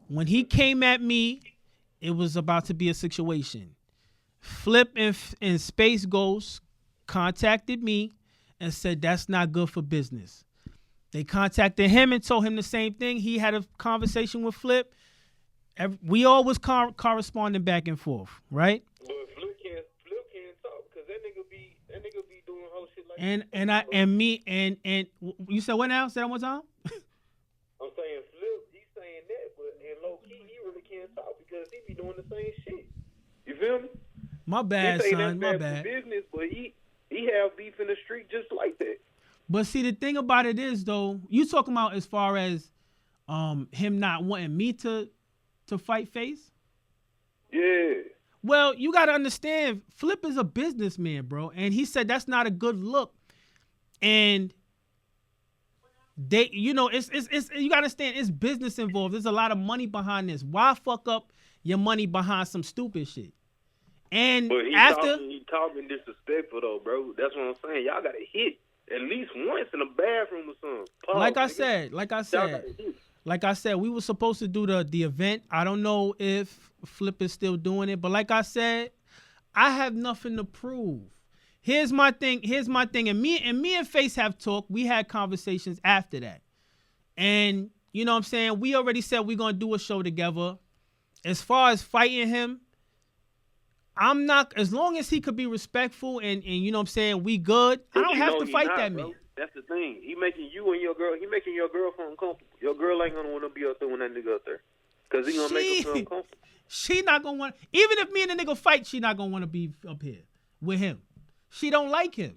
S2: When he came at me, it was about to be a situation. Flip and Space Ghost contacted me and said that's not good for business. They contacted him and told him the same thing. He had a conversation with Flip. We all was corresponding back and forth, right?
S5: But Flip can't talk because that nigga be doing whole shit like
S2: and you said what now? Say that one time.
S5: I'm saying Flip, he's saying that, but in low key he really can't talk because he be doing the same shit. You feel me?
S2: My bad,
S5: he
S2: son. My
S5: that's
S2: bad.
S5: for business, but he have beef in the street just like that.
S2: But see, the thing about it is, though, you talking about as far as him not wanting me to fight Face?
S5: Yeah.
S2: Well, you got to understand, Flip is a businessman, bro. And he said that's not a good look. And they, you know, it's you got to understand, it's business involved. There's a lot of money behind this. Why fuck up your money behind some stupid shit? And
S5: But he talking disrespectful, though, bro. That's what I'm saying. Y'all got to hit at least once in the bathroom or something. Pause,
S2: Like I said, we were supposed to do the event. I don't know if Flip is still doing it, but like I said, I have nothing to prove. Here's my thing. And me and Face have talked. We had conversations after that. And you know what I'm saying? We already said we're gonna do a show together. As far as fighting him, I'm not, as long as he could be respectful and you know what I'm saying, we good. I don't have to fight that man.
S5: That's the thing. He making you and your girlfriend uncomfortable. Your girl ain't gonna want to be up there when that nigga up there. Cause he gonna make her feel uncomfortable.
S2: She not gonna want, even if me and the nigga fight, she not gonna want to be up here with him. She don't like him.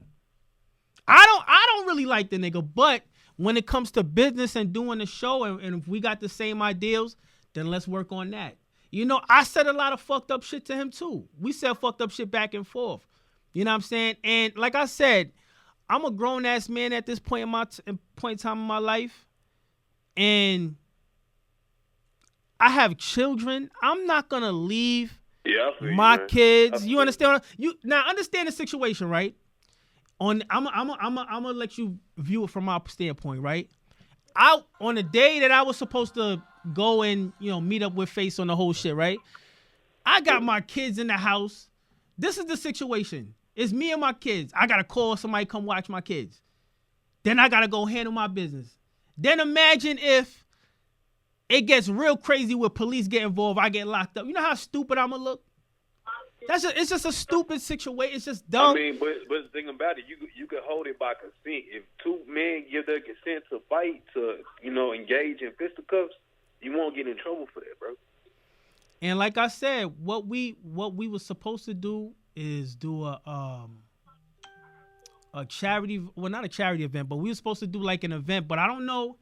S2: I don't really like the nigga, but when it comes to business and doing the show, and if we got the same ideals, then let's work on that. You know, I said a lot of fucked up shit to him too. We said fucked up shit back and forth. You know what I'm saying? And like I said, I'm a grown ass man at this point in time in my life, and I have children. I'm not gonna leave my kids. You understand? You now understand the situation, right? I'm gonna let you view it from my standpoint, right? On the day that I was supposed to go and meet up with Face on the whole shit, right? I got my kids in the house. This is the situation. It's me and my kids. I gotta call somebody come watch my kids. Then I gotta go handle my business. Then imagine if it gets real crazy with police get involved. I get locked up. You know how stupid I'm gonna look? It's just a stupid situation. It's just dumb.
S8: I mean, but the thing about it, you can hold it by consent. If two men give their consent to fight, to engage in fisticuffs, you won't get in trouble for that, bro.
S2: And like I said, what we were supposed to do is do a charity, well, not a charity event, but we were supposed to do like an event. But I don't know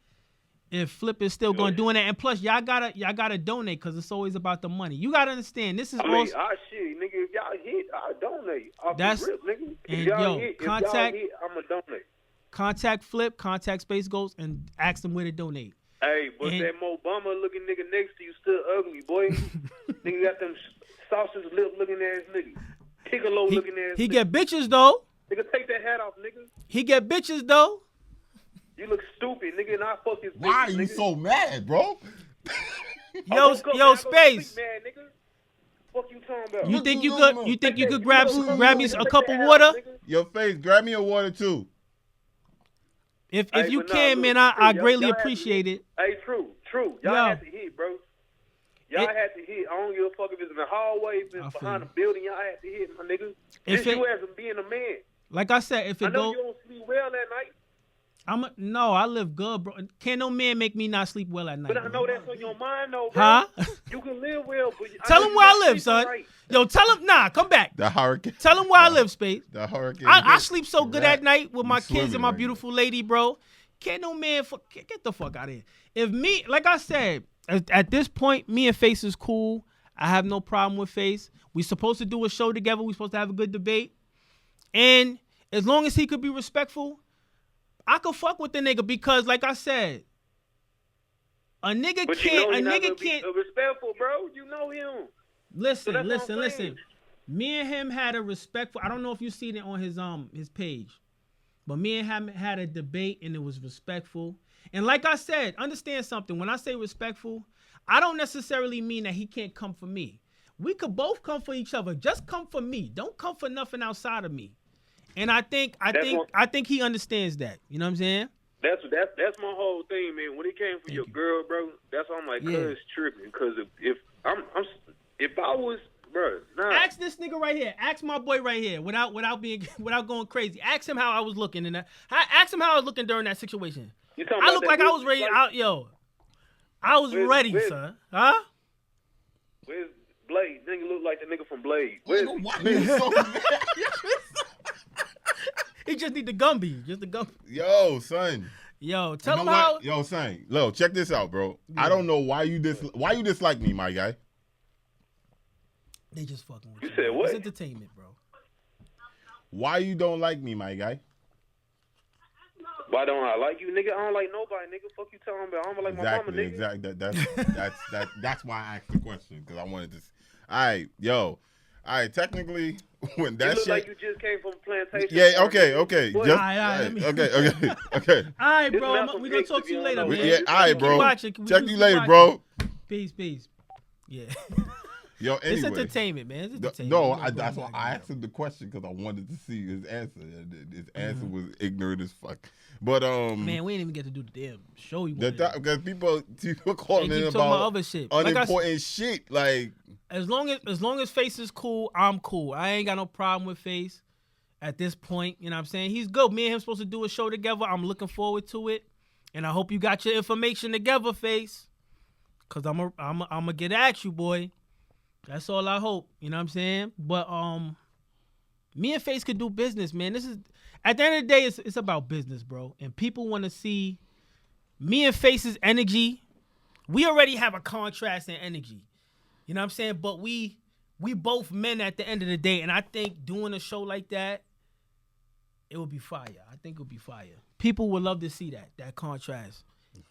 S2: if Flip is still going to do it. And plus, y'all gotta donate because it's always about the money. You gotta understand. This is
S8: shit, nigga. If y'all hit, I'll donate.
S2: That's
S8: rip, nigga.
S2: And
S8: if
S2: contact.
S8: y'all hit, I'ma donate.
S2: Contact Flip, contact Space Ghost, and ask them where to donate.
S8: Hey, but that Mo Bama looking nigga next to you still ugly, boy. Nigga got them sausage lip looking ass nigga. Piccolo looking ass.
S2: He get bitches though.
S8: Nigga, take that hat off, nigga.
S2: He get bitches though.
S8: You look stupid, nigga, and I fuck his bitch.
S4: Why are you so mad, bro?
S2: Yo, Space.
S8: Mad, nigga. Fuck you talking about?
S2: You think you could grab me a cup of water?
S4: Your Face, grab me a water too.
S2: If you can, man, I greatly appreciate it.
S8: Hey, true. Y'all had to hit, bro. Y'all had to hit. I don't give a fuck if it's in the hallway, if it's behind the building. Y'all had to hit, my nigga. If you as being a man.
S2: Like I said, if it
S8: I know you don't sleep well that night.
S2: No, I live good, bro. Can't no man make me not sleep well at night.
S8: But I know that's on your mind, though, bro.
S2: Huh?
S8: You can live well, but
S2: tell him where I live, son. Right. Yo, tell him. Nah, come back.
S4: The hurricane.
S2: Tell him where I live, Space.
S4: The hurricane.
S2: I sleep so good at night with my kids and my beautiful lady, bro. Can't no man get the fuck out of here. If me, like I said, at this point, me and Face is cool. I have no problem with Face. We supposed to do a show together. We supposed to have a good debate. And as long as he could be respectful, I could fuck with the nigga because, like I said, a nigga can't.
S8: Respectful, bro. You know him.
S2: Listen. Me and him had a respectful. I don't know if you seen it on his page, but me and him had a debate and it was respectful. And like I said, understand something. When I say respectful, I don't necessarily mean that he can't come for me. We could both come for each other. Just come for me. Don't come for nothing outside of me. And I think he understands that. You know what I'm saying?
S8: That's my whole thing, man. When it came for your girl, bro, that's why I'm like, cuz tripping. Because if I was, bro, nah.
S2: Ask this nigga right here. Ask my boy right here. Without going crazy. Ask him how I was looking in that. Ask him how I was looking during that situation. I look like I was ready. I was ready, son. Huh?
S8: Where's Blade? Nigga look like the nigga from Blade.
S2: He just need the Gumby. Just the Gumby.
S4: Yo, son.
S2: Yo, tell him how.
S4: Yo, son. Lo, check this out, bro. Yeah. I don't know why you dislike me, my guy.
S2: They just fucking with
S8: you. You said what?
S2: It's entertainment, bro.
S4: Why you don't like me, my guy?
S8: Why don't I like you, nigga? I don't like nobody, nigga. Fuck you talking about? I don't like my mama, nigga.
S4: Exactly. That's why I asked the question because I wanted to. All right, yo. All right, technically, when that shit.
S8: Like you just came from plantation.
S4: Yeah. Okay.
S2: Just,
S4: Okay.
S2: All right, bro. We gonna talk to you later, man.
S4: Yeah. All right, bro. Check you later, bro.
S2: Peace. Yeah.
S4: Yo, anyway.
S2: It's entertainment, man. It's entertainment.
S4: No, that's why I asked him the question because I wanted to see his answer. His answer was ignorant as fuck. But
S2: man, we ain't even get to do the damn show.
S4: Because people calling in about
S2: other shit,
S4: unimportant shit. Like
S2: as long as Face is cool, I'm cool. I ain't got no problem with Face at this point. You know what I'm saying? He's good. Me and him supposed to do a show together. I'm looking forward to it, and I hope you got your information together, Face. Cause I'm gonna get at you, boy. That's all I hope. You know what I'm saying? But me and Face could do business, man. This is At the end of the day, it's about business, bro. And people want to see me and Face's energy. We already have a contrast in energy. You know what I'm saying? But we both men at the end of the day. And I think doing a show like that, it would be fire. I think it would be fire. People would love to see that contrast.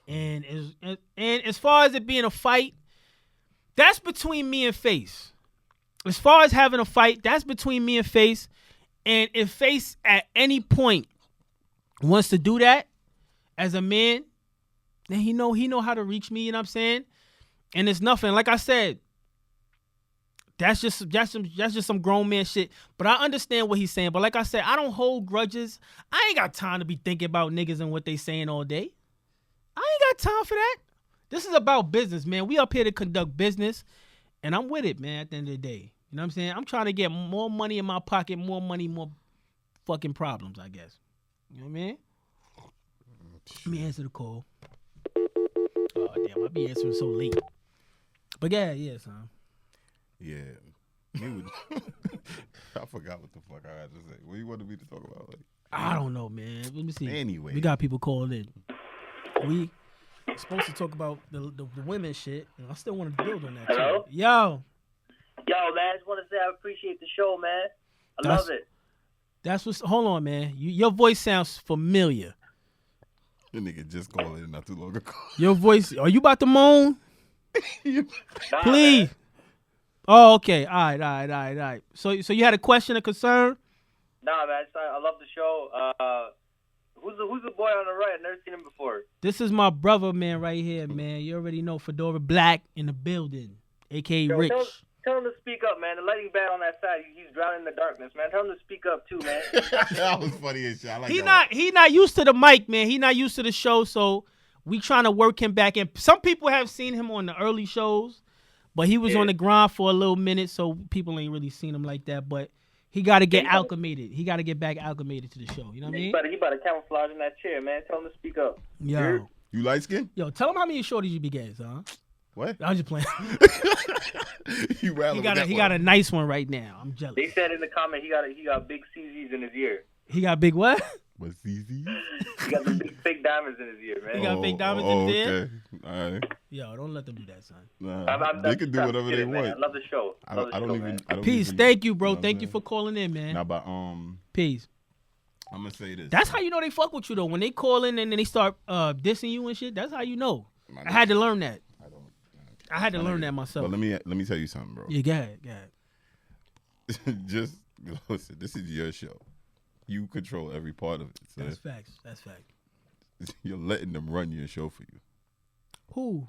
S2: And as far as it being a fight, that's between me and Face. As far as having a fight, that's between me and Face. And if Face at any point wants to do that as a man, then he know how to reach me, you know what I'm saying? And it's nothing. Like I said, that's just some grown man shit. But I understand what he's saying. But like I said, I don't hold grudges. I ain't got time to be thinking about niggas and what they saying all day. I ain't got time for that. This is about business, man. We up here to conduct business, and I'm with it, man, at the end of the day. You know what I'm saying? I'm trying to get more money in my pocket, more money, more fucking problems, I guess. You know what I mean? Let me answer the call. Oh, damn, I be answering so late. But yeah, son.
S4: Yeah. I forgot what the fuck I had to say. What you wanted me to talk about? Like,
S2: I don't know, man. Let me see.
S4: Anyway.
S2: We got people calling in. We supposed to talk about the women shit, and I still want to build on that.
S7: Hello?
S2: Too. Yo,
S7: man, I just want to say I appreciate the show, man. I love it.
S2: That's what's. Hold on, man. Your voice sounds familiar.
S4: The nigga just called in not too long ago.
S2: Your voice. Are you about to moan?
S7: Nah,
S2: Please.
S7: Man.
S2: Oh, okay. All right. So you had a question, a concern?
S7: Nah, man. I love the show. Who's the boy on the right? I've never seen him before.
S2: This is my brother, man, right here, man. You already know Fedora Black in the building, a.k.a. Rich.
S7: Tell him to speak up, man. The lighting bad on that side. He's drowning in the darkness, man. Tell him to speak up too, man.
S4: That was funny as shit. I like
S2: He not used to the mic, man. He not used to the show, so we trying to work him back in. Some people have seen him on the early shows, but he was on the grind for a little minute, so people ain't really seen him like that. But he got to get acclimated. He got to get back acclimated to the show. You know what I mean?
S7: He better camouflage in that chair, man. Tell him to speak up.
S2: Yo.
S4: You light skin?
S2: Yo, tell him how many shorties you be getting, son.
S4: What?
S2: I'm just playing.
S4: He
S2: got a nice one right now. I'm jealous.
S7: They said in the comment he got big CZs in his ear.
S2: He got big what?
S4: What, CZ?
S7: He got some big fake diamonds in his ear, man.
S2: He got fake diamonds in his ear?
S4: Okay. All right.
S2: Yo, don't let them do that, son.
S4: Nah, they can do whatever they want.
S7: I love the show.
S4: I don't even.
S2: Peace. Thank you, bro. Thank you for calling in, man.
S4: Nah, but
S2: peace.
S4: I'm gonna say this.
S2: That's how you know they fuck with you though. When they call in and then they start dissing you and shit. That's how you know. I had to learn that. I had to learn that myself.
S4: But let me tell you something, bro.
S2: Yeah, go ahead.
S4: Just listen. This is your show. You control every part of it. So
S2: that's facts.
S4: You're letting them run your show for you.
S2: Who?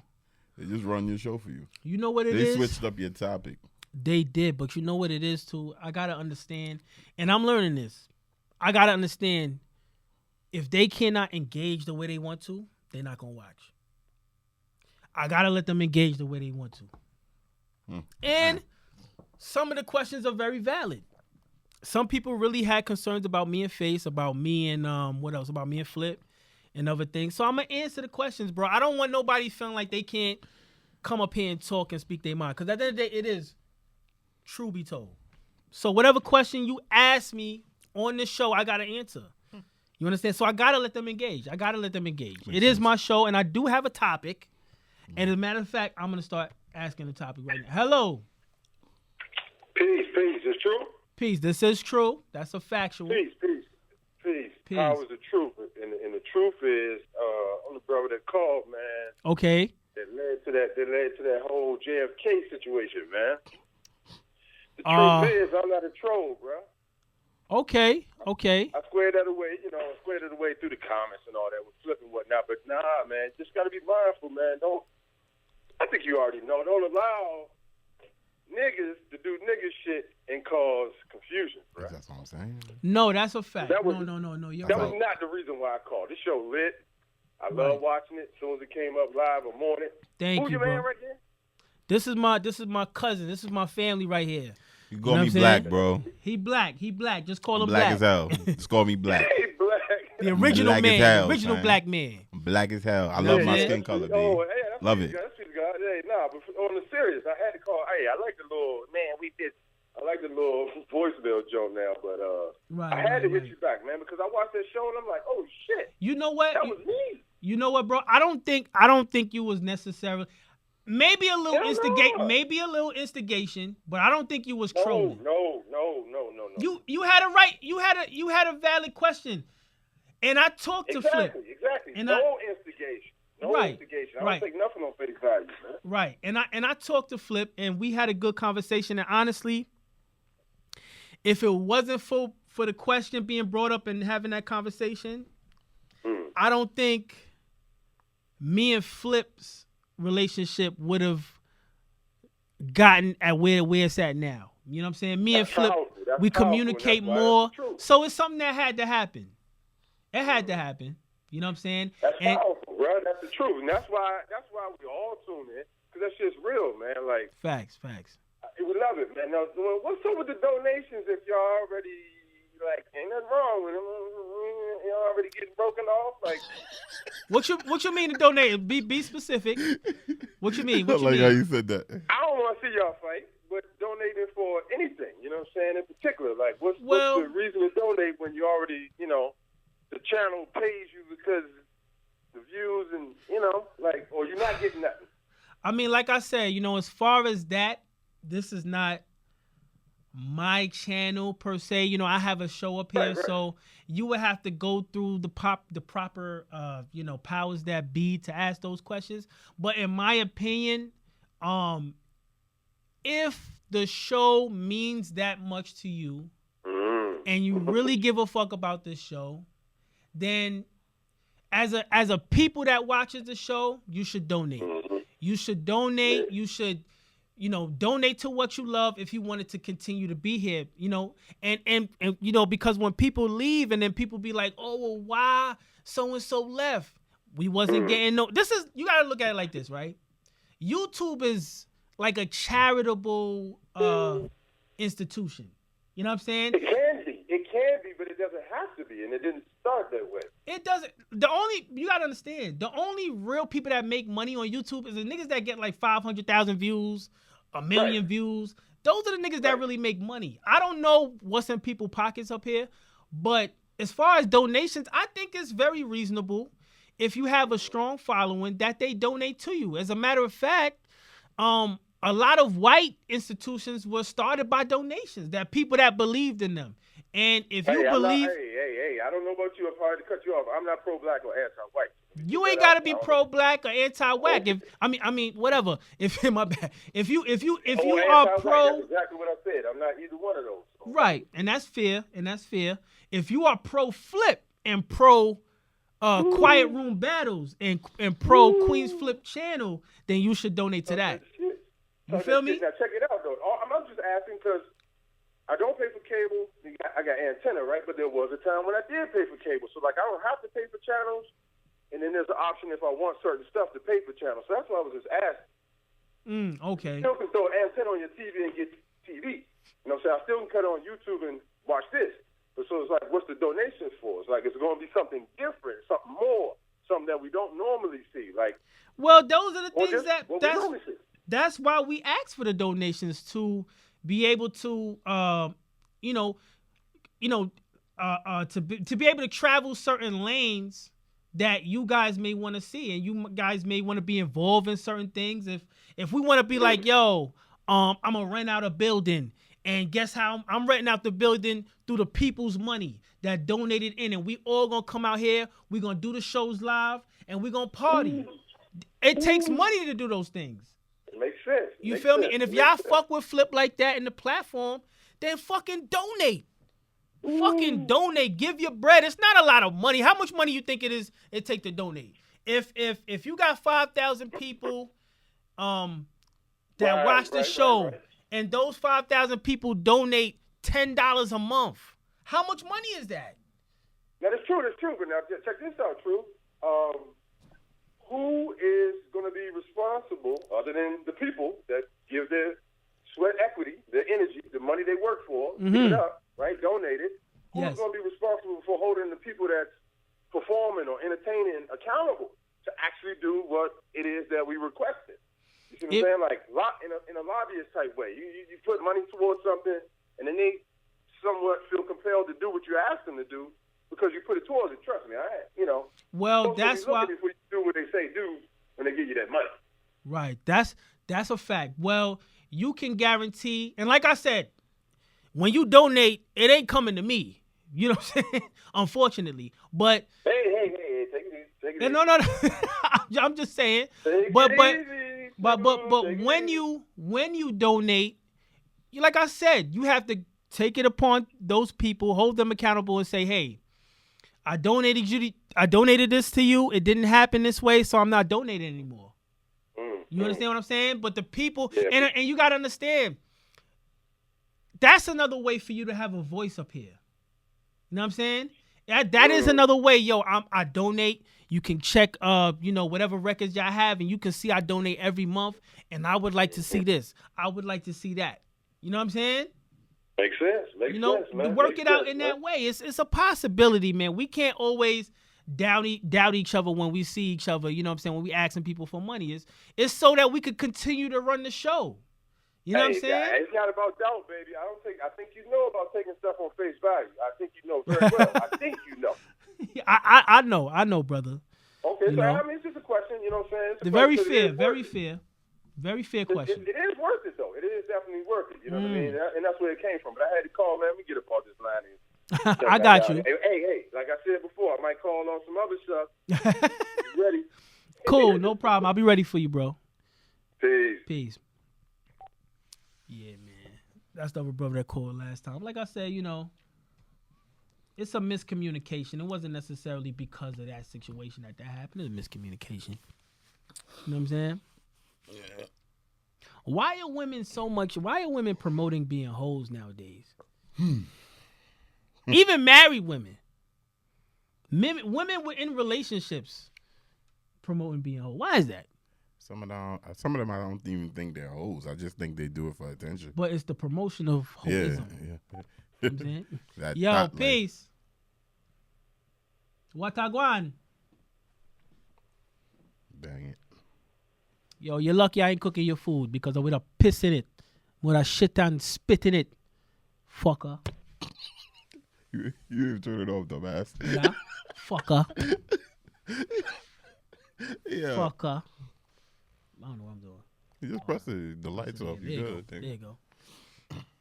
S4: They just run your show for you.
S2: You know what it is?
S4: They switched up your topic.
S2: They did, but you know what it is too? I gotta understand, and I'm learning this. I gotta understand, if they cannot engage the way they want to, they're not gonna watch. I gotta let them engage the way they want to. And some of the questions are very valid. Some people really had concerns about me and Face, about me and what else? About me and Flip and other things. So I'm gonna answer the questions, bro. I don't want nobody feeling like they can't come up here and talk and speak their mind. Because at the end of the day, it is TruBeTold. So whatever question you ask me on this show, I gotta answer. You understand? So I gotta let them engage. It is my show, and I do have a topic. And as a matter of fact, I'm gonna start asking the topic right now. Hello.
S9: Peace. It's true?
S2: Peace. This is true. That's a factual.
S9: Peace. How is the truth? And the truth is, I'm the brother that called, man.
S2: Okay.
S9: That led to that whole JFK situation, man. The truth is, I'm not a troll, bro.
S2: Okay.
S9: I squared that away, through the comments and all that with Flip and whatnot. But nah, man, just gotta be mindful, man. I think you already know. Don't allow niggas to do nigga shit and cause confusion, bro.
S4: That's what I'm saying.
S2: No, that's a fact.
S9: No.
S2: You're
S9: that
S2: right.
S9: was not the reason why I called. This show lit. I love watching it. As soon as it came up live or morning.
S2: Thank
S9: Who's
S2: you,
S9: your
S2: bro.
S9: man right there?
S2: This is my cousin. This is my family right here.
S4: You call me Black, bro.
S2: He black. Just call him
S4: Black
S2: Black.
S4: as hell. Just call me Black.
S9: Hey, Black.
S2: The original
S4: Black
S2: man.
S4: as hell,
S2: Original
S4: son.
S2: black man.
S4: Black as hell. I love my skin color, B.
S9: Oh, hey, that's
S4: love
S9: it.
S4: it.
S9: That's it, God. Hey, nah, but on the serious, I had to call. Hey, I like the little man. I like the little voicemail joke now, but I had to hit you back, man, because I watched that show and I'm like, oh shit.
S2: You know what?
S9: That was me.
S2: You know what, bro? I don't think you was necessarily. Maybe a little instigation, but I don't think you was trolling.
S9: No.
S2: You had a right. You had a valid question, and I talked to Flip.
S9: Exactly.
S2: And
S9: no instigation. No instigation. I don't take nothing on face value, man.
S2: Right. And I talked to Flip, and we had a good conversation. And honestly, if it wasn't for the question being brought up and having that conversation, I don't think me and Flip's relationship would have gotten at where it's at now. You know what I'm saying? Me and Flip, we communicate more. So it's something that had to happen. It had to happen. You know what I'm saying?
S9: That's powerful, bro. That's the truth. And that's why we all tune in, because that shit's real, man. Like
S2: Facts.
S9: We love it, man. Now, what's up with the donations if y'all already, like, ain't nothing wrong with them? Y'all already getting broken off? Like,
S2: what you mean to donate? Be specific. What you mean? What you mean?
S4: How you said that.
S9: I don't want to see y'all fight, but donating for anything, you know what I'm saying? In particular, like, what's the reason to donate when you already, the channel pays you because the views and, like, or you're not getting nothing?
S2: I mean, like I said, as far as that, this is not my channel per se. I have a show up here, right. So you would have to go through the proper powers that be to ask those questions. But in my opinion, if the show means that much to you and you really give a fuck about this show, then as a people that watches the show, you should donate. You should donate. You should, donate to what you love if you want it to continue to be here, and because when people leave and then people be like, oh, well, why so-and-so left? We wasn't getting you got to look at it like this, right? YouTube is like a charitable institution. You know what I'm saying?
S9: It can be, but it doesn't have to be, and it didn't start that way.
S2: It doesn't. You gotta understand, the only real people that make money on YouTube is the niggas that get like 500,000 views, 1 million views. Those are the niggas that really make money. I don't know what's in people's pockets up here, but as far as donations, I think it's very reasonable if you have a strong following that they donate to you. As a matter of fact, a lot of white institutions were started by donations, that people that believed in them. And if you believe...
S9: I don't know about you. I'm sorry to cut you off. I'm not pro-black or anti-white.
S2: You ain't got to be pro-black or anti-whack. Whatever. My bad. If you are pro...
S9: That's exactly what I said. I'm not either one of those. So.
S2: Right. And that's fair. If you are pro-flip and pro... Quiet Room Battles and pro Queens Flip channel, then you should donate to that. You feel me?
S9: Now check it out though. I'm just asking because I don't pay for cable. I got antenna, right? But there was a time when I did pay for cable. So like I don't have to pay for channels, and then there's an option if I want certain stuff to pay for channels. So that's why I was just asking.
S2: Okay.
S9: You still can throw an antenna on your TV and get TV. You know what I'm saying? I still can cut it on YouTube and watch this. So it's like, what's the donations for? It's like it's going to be something different, something more, something that we don't normally see. Like,
S2: well, those are the things that's why we ask for the donations, to be able to, to be able to travel certain lanes that you guys may want to see, and you guys may want to be involved in certain things. If we want to be like, yo, I'm gonna rent out a building. And guess how? I'm renting out the building through the people's money that donated in. And we all going to come out here. We're going to do the shows live. And we're going to party. It takes money to do those things.
S9: It makes sense.
S2: You feel me? And if y'all fuck with Flip like that in the platform, then fucking donate. Fucking donate. Give your bread. It's not a lot of money. How much money you think it take to donate? If you got 5,000 people that watch the show... Right. And those 5,000 people donate $10 a month. How much money is that?
S9: Now, that's true. But now, check this out, True. Who is going to be responsible, other than the people that give their sweat equity, their energy, the money they work for, give it up, right, donate it? Who's going to be responsible for holding the people that's performing or entertaining accountable to actually do what it is that we requested? You see what I'm saying? Like in a lobbyist type way. You put money towards something, and then they somewhat feel compelled to do what you ask them to do because you put it towards it. Trust me,
S2: Well, that's why
S9: you do what they say do when they give you that money.
S2: Right. That's a fact. Well, you can guarantee, and like I said, when you donate, it ain't coming to me. You know what I'm saying? Unfortunately, but
S9: hey, take it easy.
S2: No. I'm just saying. But when you donate, like I said, you have to take it upon those people, hold them accountable, and say, "Hey, I donated this to you. It didn't happen this way, so I'm not donating anymore." You understand what I'm saying? But the people, and you got to understand, that's another way for you to have a voice up here. You know what I'm saying? That is another way. Yo, I donate. You can check, whatever records y'all have, and you can see I donate every month. And I would like to see this. I would like to see that. You know what I'm saying?
S9: Makes sense. Makes sense, man.
S2: Work it out in that way. It's a possibility, man. We can't always doubt each other when we see each other. You know what I'm saying? When we asking people for money, it's so that we could continue to run the show. You know what I'm saying?
S9: It's not about doubt, baby. I think you know about taking stuff on face value. I think you know very well. I think you know.
S2: I know, brother.
S9: Okay, it's just a question. You know what I'm saying?
S2: Very fair question.
S9: It is worth it, though. It is definitely worth it. You know what I mean? And that's where it came from. But I had to call, man. Let me get up on this line.
S2: I got you.
S9: Hey, like I said before, I might call on some other stuff. You ready?
S2: Cool, no problem. I'll be ready for you, bro.
S9: Peace.
S2: Yeah, man. That's the other brother that called last time. Like I said, it's a miscommunication. It wasn't necessarily because of that situation that happened. It's a miscommunication. You know what I'm saying?
S4: Yeah.
S2: Why are women promoting being hoes nowadays? Even married women. Women in relationships promoting being hoes. Why is that?
S4: Some of them I don't even think they're hoes. I just think they do it for attention.
S2: But it's the promotion of hoism.
S4: Yeah.
S2: You know what I'm saying? Yo, peace. Watagwan.
S4: Dang it.
S2: Yo, you're lucky I ain't cooking your food because I would have piss in it. Would have shit and spit in it. Fucker.
S4: You even turn it off, dumbass.
S2: Yeah. Fucker.
S4: Yeah.
S2: Fucker. I don't know what I'm doing.
S4: You just press the lights off. You good.
S2: There you go.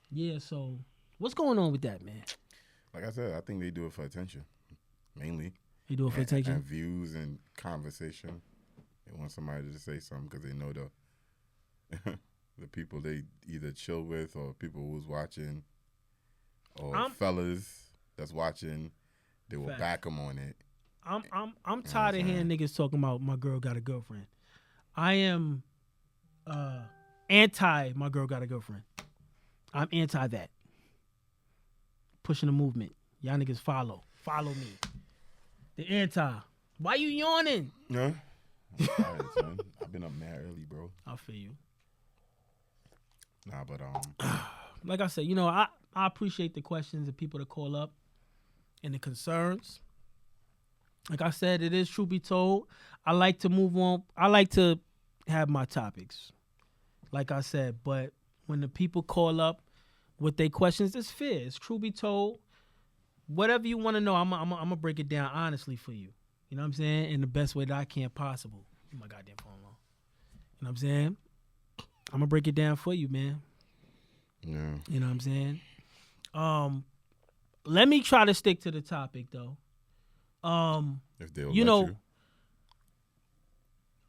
S2: Yeah, so what's going on with that, man?
S4: Like I said, I think they do it for attention, mainly.
S2: They do it for attention?
S4: And views and conversation. They want somebody to say something because they know the people they either chill with or people who's watching or fellas that's watching. They will back them on it.
S2: I'm tired of hearing niggas talking about my girl got a girlfriend. I am anti my girl got a girlfriend. I'm anti that. Pushing the movement. Y'all niggas follow me. The anti. Why you yawning?
S4: Yeah. I'm tired, son. I've been up mad early, bro.
S2: I feel you.
S4: Nah, but
S2: like I said, I appreciate the questions and people that call up and the concerns. Like I said, it is truth be told. I like to move on. I like to have my topics. Like I said, but when the people call up with their questions, it's fair. It's truth be told. Whatever you want to know, I'm gonna break it down honestly for you. You know what I'm saying? In the best way that I can possible. My goddamn phone low. You know what I'm saying? I'm gonna break it down for you, man.
S4: yeah.
S2: You know what I'm saying? Let me try to stick to the topic though.
S4: If they'll let you.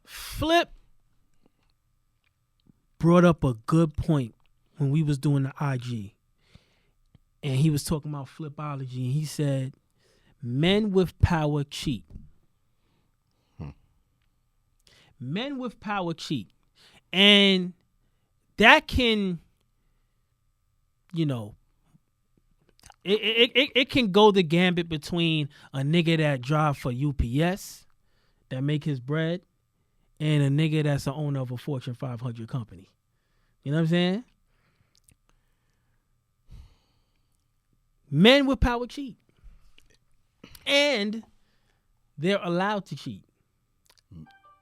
S2: Flip brought up a good point when we was doing the IG. And he was talking about flipology. And he said, men with power cheat. Men with power cheat. And that can, it can go the gambit between a nigga that drive for UPS, that make his bread, and a nigga that's the owner of a Fortune 500 company. You know what I'm saying? Men with power cheat. And they're allowed to cheat.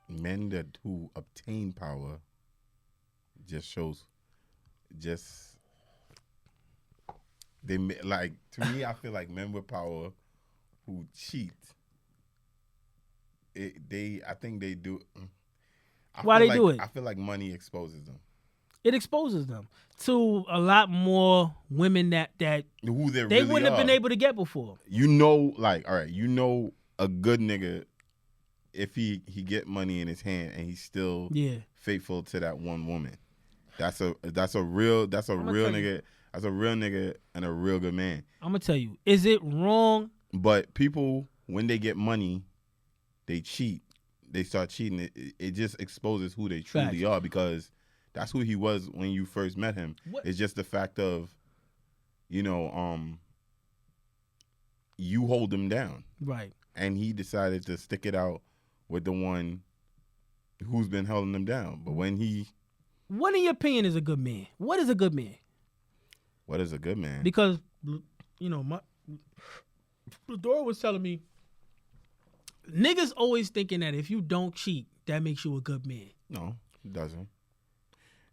S4: Men who obtain power like, to me, I feel like men with power who cheat. I think they do.
S2: Why they do it?
S4: I feel like money exposes them.
S2: It exposes them to a lot more women that
S4: who they
S2: really
S4: wouldn't
S2: have been able to get before.
S4: All right, a good nigga, if he get money in his hand and he's still faithful to that one woman. That's a real nigga. That's a real nigga and a real good man.
S2: I'm gonna tell you, is it wrong?
S4: But people, when they get money, they cheat. They start cheating. It just exposes who they truly are, because that's who he was when you first met him. What? It's just the fact of, you hold him down.
S2: Right.
S4: And he decided to stick it out with the one who's been holding him down. But when
S2: what in your opinion is a good man? What is a good man?
S4: What is a good man?
S2: Because, Ladora was telling me, niggas always thinking that if you don't cheat, that makes you a good man.
S4: No, it doesn't.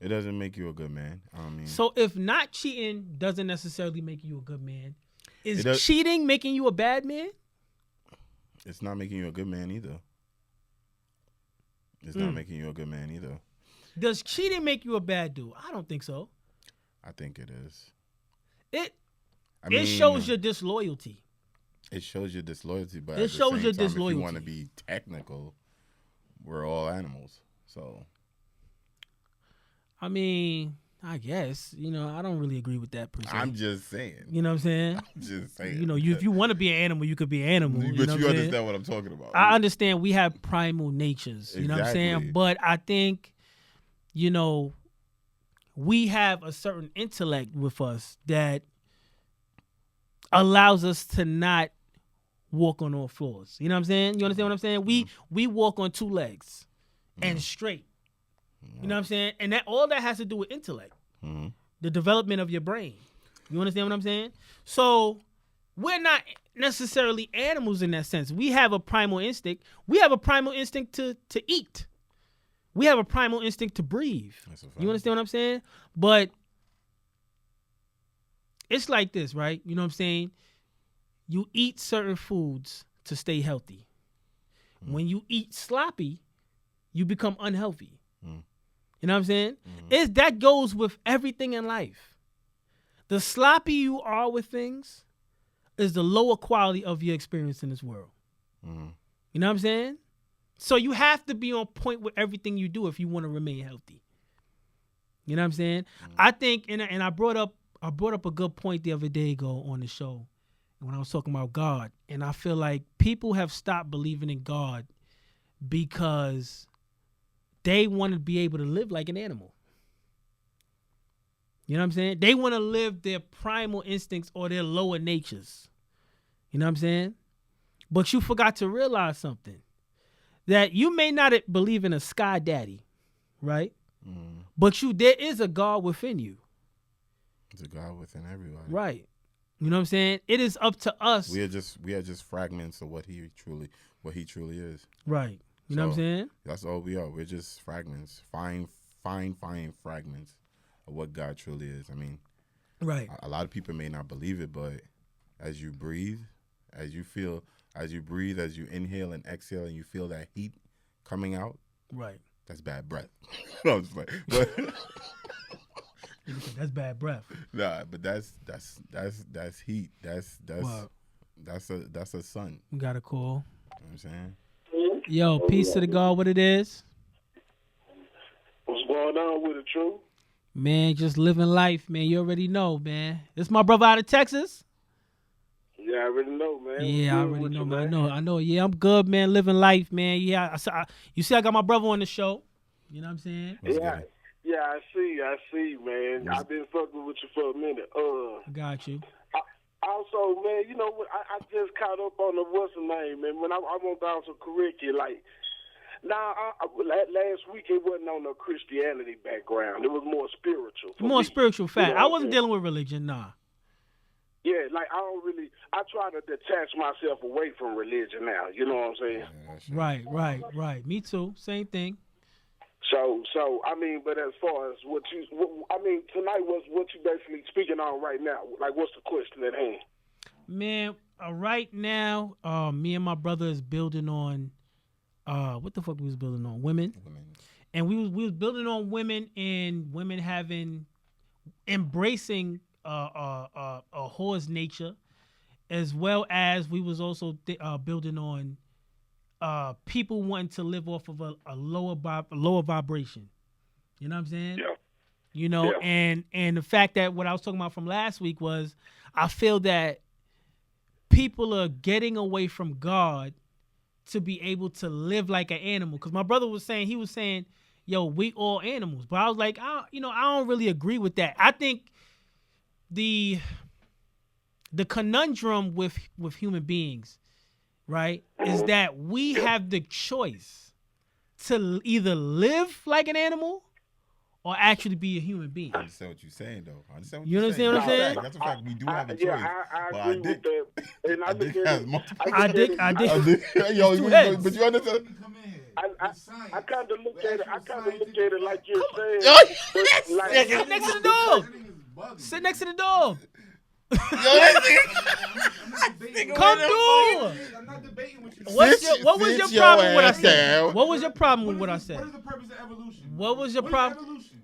S4: It doesn't make you a good man.
S2: So if not cheating doesn't necessarily make you a good man, is cheating making you a bad man?
S4: It's not making you a good man either. It's not making you a good man either.
S2: Does cheating make you a bad dude? I don't think so.
S4: I think it is.
S2: It shows your disloyalty.
S4: It shows your disloyalty, but
S2: it shows your disloyalty.
S4: If you want to be technical, we're all animals. So,
S2: I guess, I don't really agree with that per se.
S4: I'm just saying.
S2: You know what I'm saying?
S4: I'm just saying.
S2: If you want to be an animal, you could be an animal.
S4: But you understand what I'm talking about.
S2: I understand we have primal natures. You know what I'm saying? But I think, we have a certain intellect with us that allows us to not walk on all floors. You know what I'm saying? You understand what I'm saying? We walk on two legs and straight. You know what I'm saying? And all that has to do with intellect. The development of your brain. You understand what I'm saying? So we're not necessarily animals in that sense. We have a primal instinct. We have a primal instinct to eat. We have a primal instinct to breathe. You understand what I'm saying? But it's like this, right? You know what I'm saying? You eat certain foods to stay healthy. When you eat sloppy, you become unhealthy. You know what I'm saying? That goes with everything in life. The sloppy you are with things is the lower quality of your experience in this world. You know what I'm saying? So you have to be on point with everything you do if you want to remain healthy. You know what I'm saying? I think, and I brought up a good point the other day ago on the show when I was talking about God, and I feel like people have stopped believing in God because they want to be able to live like an animal. You know what I'm saying? They want to live their primal instincts or their lower natures. You know what I'm saying? But you forgot to realize something. That you may not believe in a sky daddy, right? But there is a God within you.
S4: There's a God within everybody.
S2: Right. You know what I'm saying? It is up to us.
S4: We are just fragments of what he truly is.
S2: Right. You know what I'm saying?
S4: That's all we are. We're just fragments. Fine fragments of what God truly is.
S2: Right.
S4: A lot of people may not believe it, but as you breathe, as you inhale and exhale, and you feel that heat coming out,
S2: right?
S4: That's bad breath. No, just like, but
S2: that's bad breath.
S4: Nah, but that's heat. That's a sun.
S2: We got a call.
S4: You know what I'm saying?
S2: Yo, peace to the God. What it is?
S9: What's going on with it, True?
S2: Man, just living life, man. You already know, man. This my brother out of Texas.
S9: Yeah, I already know, man.
S2: Yeah, I already know, man. I know. Yeah, I'm good, man. Living life, man. Yeah, you see, I got my brother on the show. You know what I'm saying?
S9: Yeah, I see, man. I've been fucking with you for a minute.
S2: I got you.
S9: Also, man, you know what? I just caught up on the what's the name, man. When I went down to curriculum, like, last week it wasn't on no Christianity background. It was more spiritual.
S2: Spiritual fact.
S9: You know
S2: I wasn't dealing with religion, nah.
S9: Yeah, like I try to detach myself away from religion now. You know what I'm saying?
S2: Right. Me too. Same thing.
S9: So I mean, but as far as tonight was what you basically speaking on right now. Like, what's the question at hand?
S2: Man, right now, me and my brother is building on, what the fuck we was building on? Women. And we was building on women and women embracing a whore's nature, as well as we was also building on people wanting to live off of a lower vibration. You know what I'm saying?
S9: Yeah.
S2: You know, and the fact that what I was talking about from last week was I feel that people are getting away from God to be able to live like an animal. Because my brother was saying, yo, we all animals. But I was like, I don't really agree with that. I think the conundrum with human beings, right, is that we have the choice to either live like an animal or actually be a human being.
S4: I understand what you're saying, though.
S2: You understand what I'm saying?
S4: That's a fact. We do have a choice.
S9: Yeah, I agree with that. And I think
S2: I did.
S4: Yo, but you understand?
S9: I kind of look at it like you're saying.
S2: Sit next to the dog. Sit next to the dog. Come through.
S10: I'm not debating with you.
S2: What was your problem with what I said? What was your problem with what I said?
S10: What is the purpose of evolution?
S2: What was your problem?
S10: Evolution?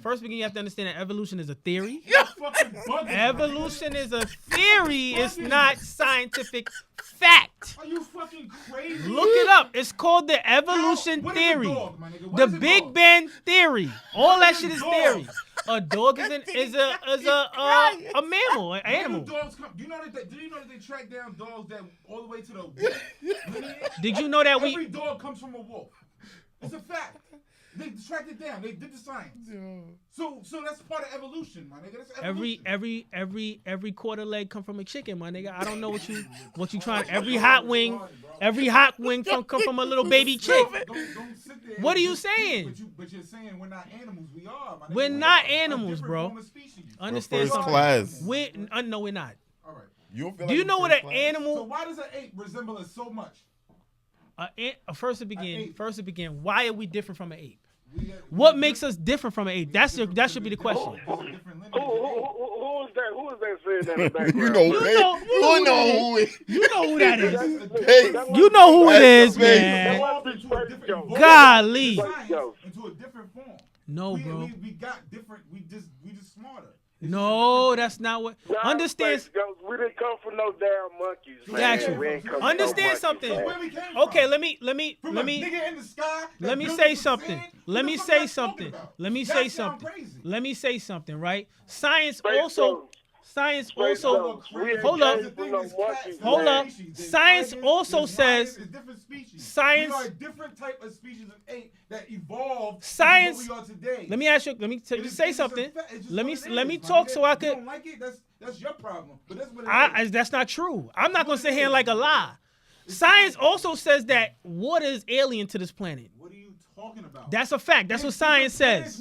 S2: First, you have to understand that evolution is a theory.
S10: Fucking
S2: Evolution is a theory. It's not scientific fact.
S10: Are you fucking crazy?
S2: Look it up. It's called the evolution theory. The Big Bang theory. All that shit is theory. A dog is a mammal, an animal.
S10: Do you know that they track down dogs that all the way to the wolf lineage?
S2: Did you know that
S10: every dog comes from a wolf? It's a fact. They tracked it down. They did the science. So that's part of evolution, my nigga. That's evolution.
S2: Every quarter leg come from a chicken, my nigga. I don't know what you trying. Every hot wing come from a little baby chick.
S10: Don't sit there.
S2: What are you saying?
S10: But you're saying we're not animals. We are, my nigga.
S2: We're not animals, bro.
S10: Understand
S2: Understand
S4: First
S2: something?
S4: class.
S2: No, we're not.
S10: All right.
S2: Do you know what an animal?
S10: So why does an ape resemble us so much?
S2: First to begin. Why are we different from an ape? What makes us different from an ape? That should be the question.
S9: Who is that? Who is that saying that in the background?
S4: You know who it is.
S2: You know who that is. You know who it is, man. Golly.
S10: Into a different form.
S2: No, bro.
S10: We got different. We just smarter.
S2: No, that's not what. Understand?
S9: We didn't come from no damn monkeys.
S2: Got you. Understand something? Okay, let me say something. Let me say something. Right? Science also. Hold up. Science also says. Science.
S10: We are a different type of species of ape that evolved.
S2: Science.
S10: To what we are today.
S2: Let me ask you. Let me say something. Let me talk so I could.
S10: You don't like it? That's your problem. But that's what it is.
S2: That's not true. I'm not gonna sit here like a lie. Science also says that water is alien to this planet.
S10: What are you talking about?
S2: That's a fact. That's what science says.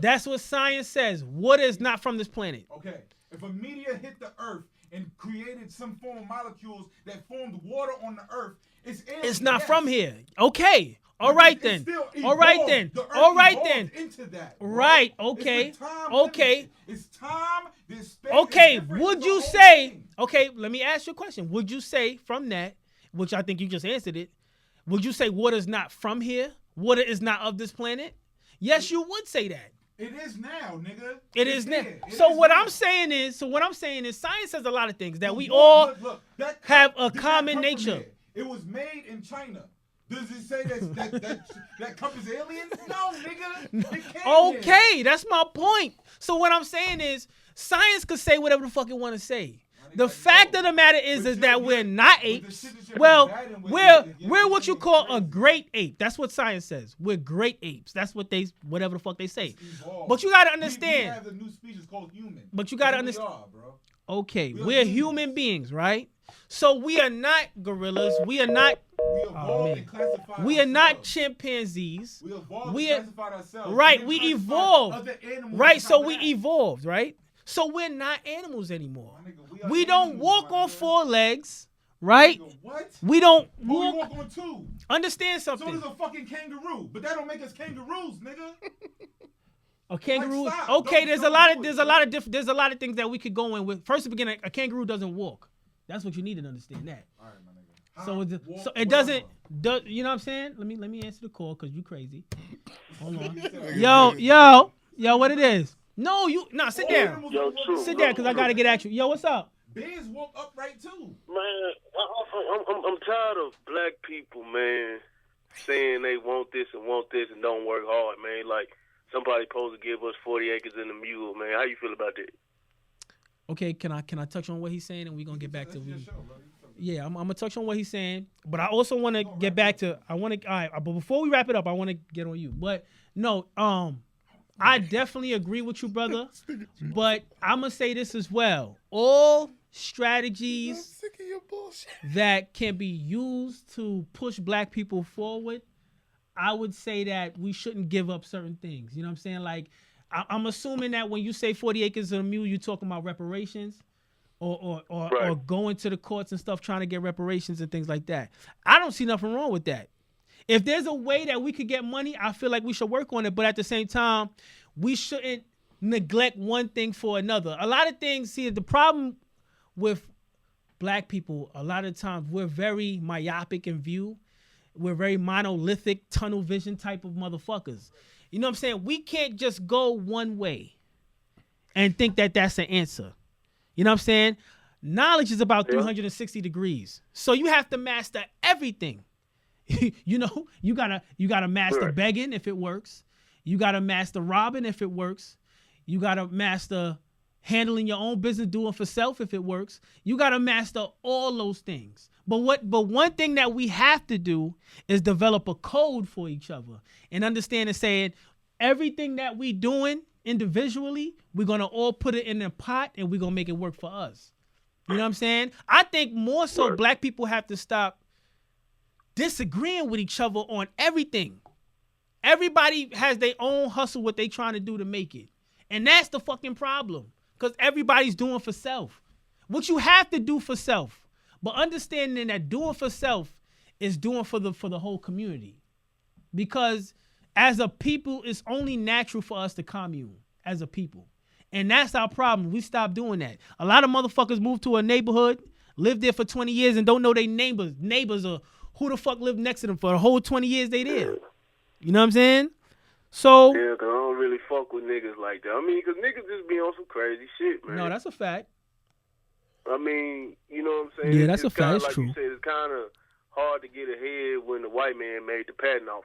S2: That's what science says. Water is not from this planet.
S10: Okay. If a meteor hit the Earth and created some form of molecules that formed water on the Earth, it's alien.
S2: It's not from here. Okay. All right then.
S10: Into that,
S2: right. Okay. Okay.
S10: It's time. There's space.
S2: Okay. Would you say? Okay. Let me ask you a question. Would you say from that, which I think you just answered it, would you say water is not from here? Water is not of this planet? Yes, you would say that.
S10: It is now, nigga.
S2: It is now. So what I'm saying is, science says a lot of things that we all have a common nature.
S10: It was made in China. Does it say that cup is alien? No, nigga.
S2: Okay, that's my point. So what I'm saying is, science could say whatever the fuck it want to say. The fact of the matter is that we're not apes. Well, we're what you call a great ape. That's what science says. We're great apes. That's whatever the fuck they say. But you gotta understand.
S10: We have a new species called human.
S2: But you gotta understand. Okay, we're human beings, right? So we are not gorillas. We are not. We are not chimpanzees.
S10: We classified ourselves.
S2: Right. We evolved. Right. So we evolved. Right. So we're not animals anymore. We don't walk on four legs, right?
S10: Nigga, what?
S2: We don't
S10: But we
S2: walk.
S10: walk on two.
S2: Understand
S10: So
S2: something.
S10: there's a fucking kangaroo, but that don't make us kangaroos, nigga.
S2: A kangaroo.
S10: Like, stop.
S2: Okay,
S10: There's
S2: there's a lot of things that we could go in with. First, to begin, a kangaroo doesn't walk. That's what you need to understand. That.
S10: All right, my nigga.
S2: So it doesn't. You know what I'm saying? Let me answer the call because you crazy. Hold on. Yo, what it is? No, sit down.
S9: Yo, true.
S2: Sit down because I gotta get at you. Yo, what's up?
S10: Bears walk upright too.
S9: Man, I'm tired of black people, man, saying they want this and don't work hard, man. Like somebody supposed to give us 40 acres and a mule, man. How you feel about that?
S2: Okay, can I touch on what he's saying and we're gonna get back to yeah, I'm gonna touch on what he's saying, but I also want to get back to all right, but before we wrap it up, I want to get on you. But no, I definitely agree with you, brother. But I'm gonna say this as well: all strategies that can be used to push black people forward, I would say that we shouldn't give up certain things. You know what I'm saying? Like, I'm assuming that when you say 40 acres and a mule, you're talking about reparations or going to the courts and stuff, trying to get reparations and things like that. I don't see nothing wrong with that. If there's a way that we could get money, I feel like we should work on it. But at the same time, we shouldn't neglect one thing for another. A lot of things, see, the problem with black people, a lot of times we're very myopic in view. We're very monolithic, tunnel vision type of motherfuckers. You know what I'm saying? We can't just go one way and think that that's an answer. You know what I'm saying? Knowledge is about 360 degrees. So you have to master everything. You know, you gotta master begging if it works. You gotta master robbing if it works. You gotta master handling your own business, doing for self if it works. You gotta master all those things. But one thing that we have to do is develop a code for each other and understand and saying everything that we doing individually, we're gonna all put it in a pot and we're gonna make it work for us. You know what I'm saying? I think more so black people have to stop disagreeing with each other on everything. Everybody has their own hustle, what they trying to do to make it. And that's the fucking problem. Because everybody's doing for self. What you have to do for self. But understanding that doing for self is doing for the whole community. Because as a people, it's only natural for us to commune as a people. And that's our problem. We stopped doing that. A lot of motherfuckers move to a neighborhood, live there for 20 years and don't know their neighbors. Neighbors are who the fuck lived next to them for the whole 20 years they there. You know what I'm saying? So
S9: yeah, cause I don't really fuck with niggas like that. I mean, cause niggas just be on some crazy shit, man.
S2: No, that's a fact.
S9: I mean, you know what I'm saying?
S2: Yeah, that's a fact. It's
S9: like
S2: true.
S9: You said, it's kind of hard to get ahead when the white man made the patent office.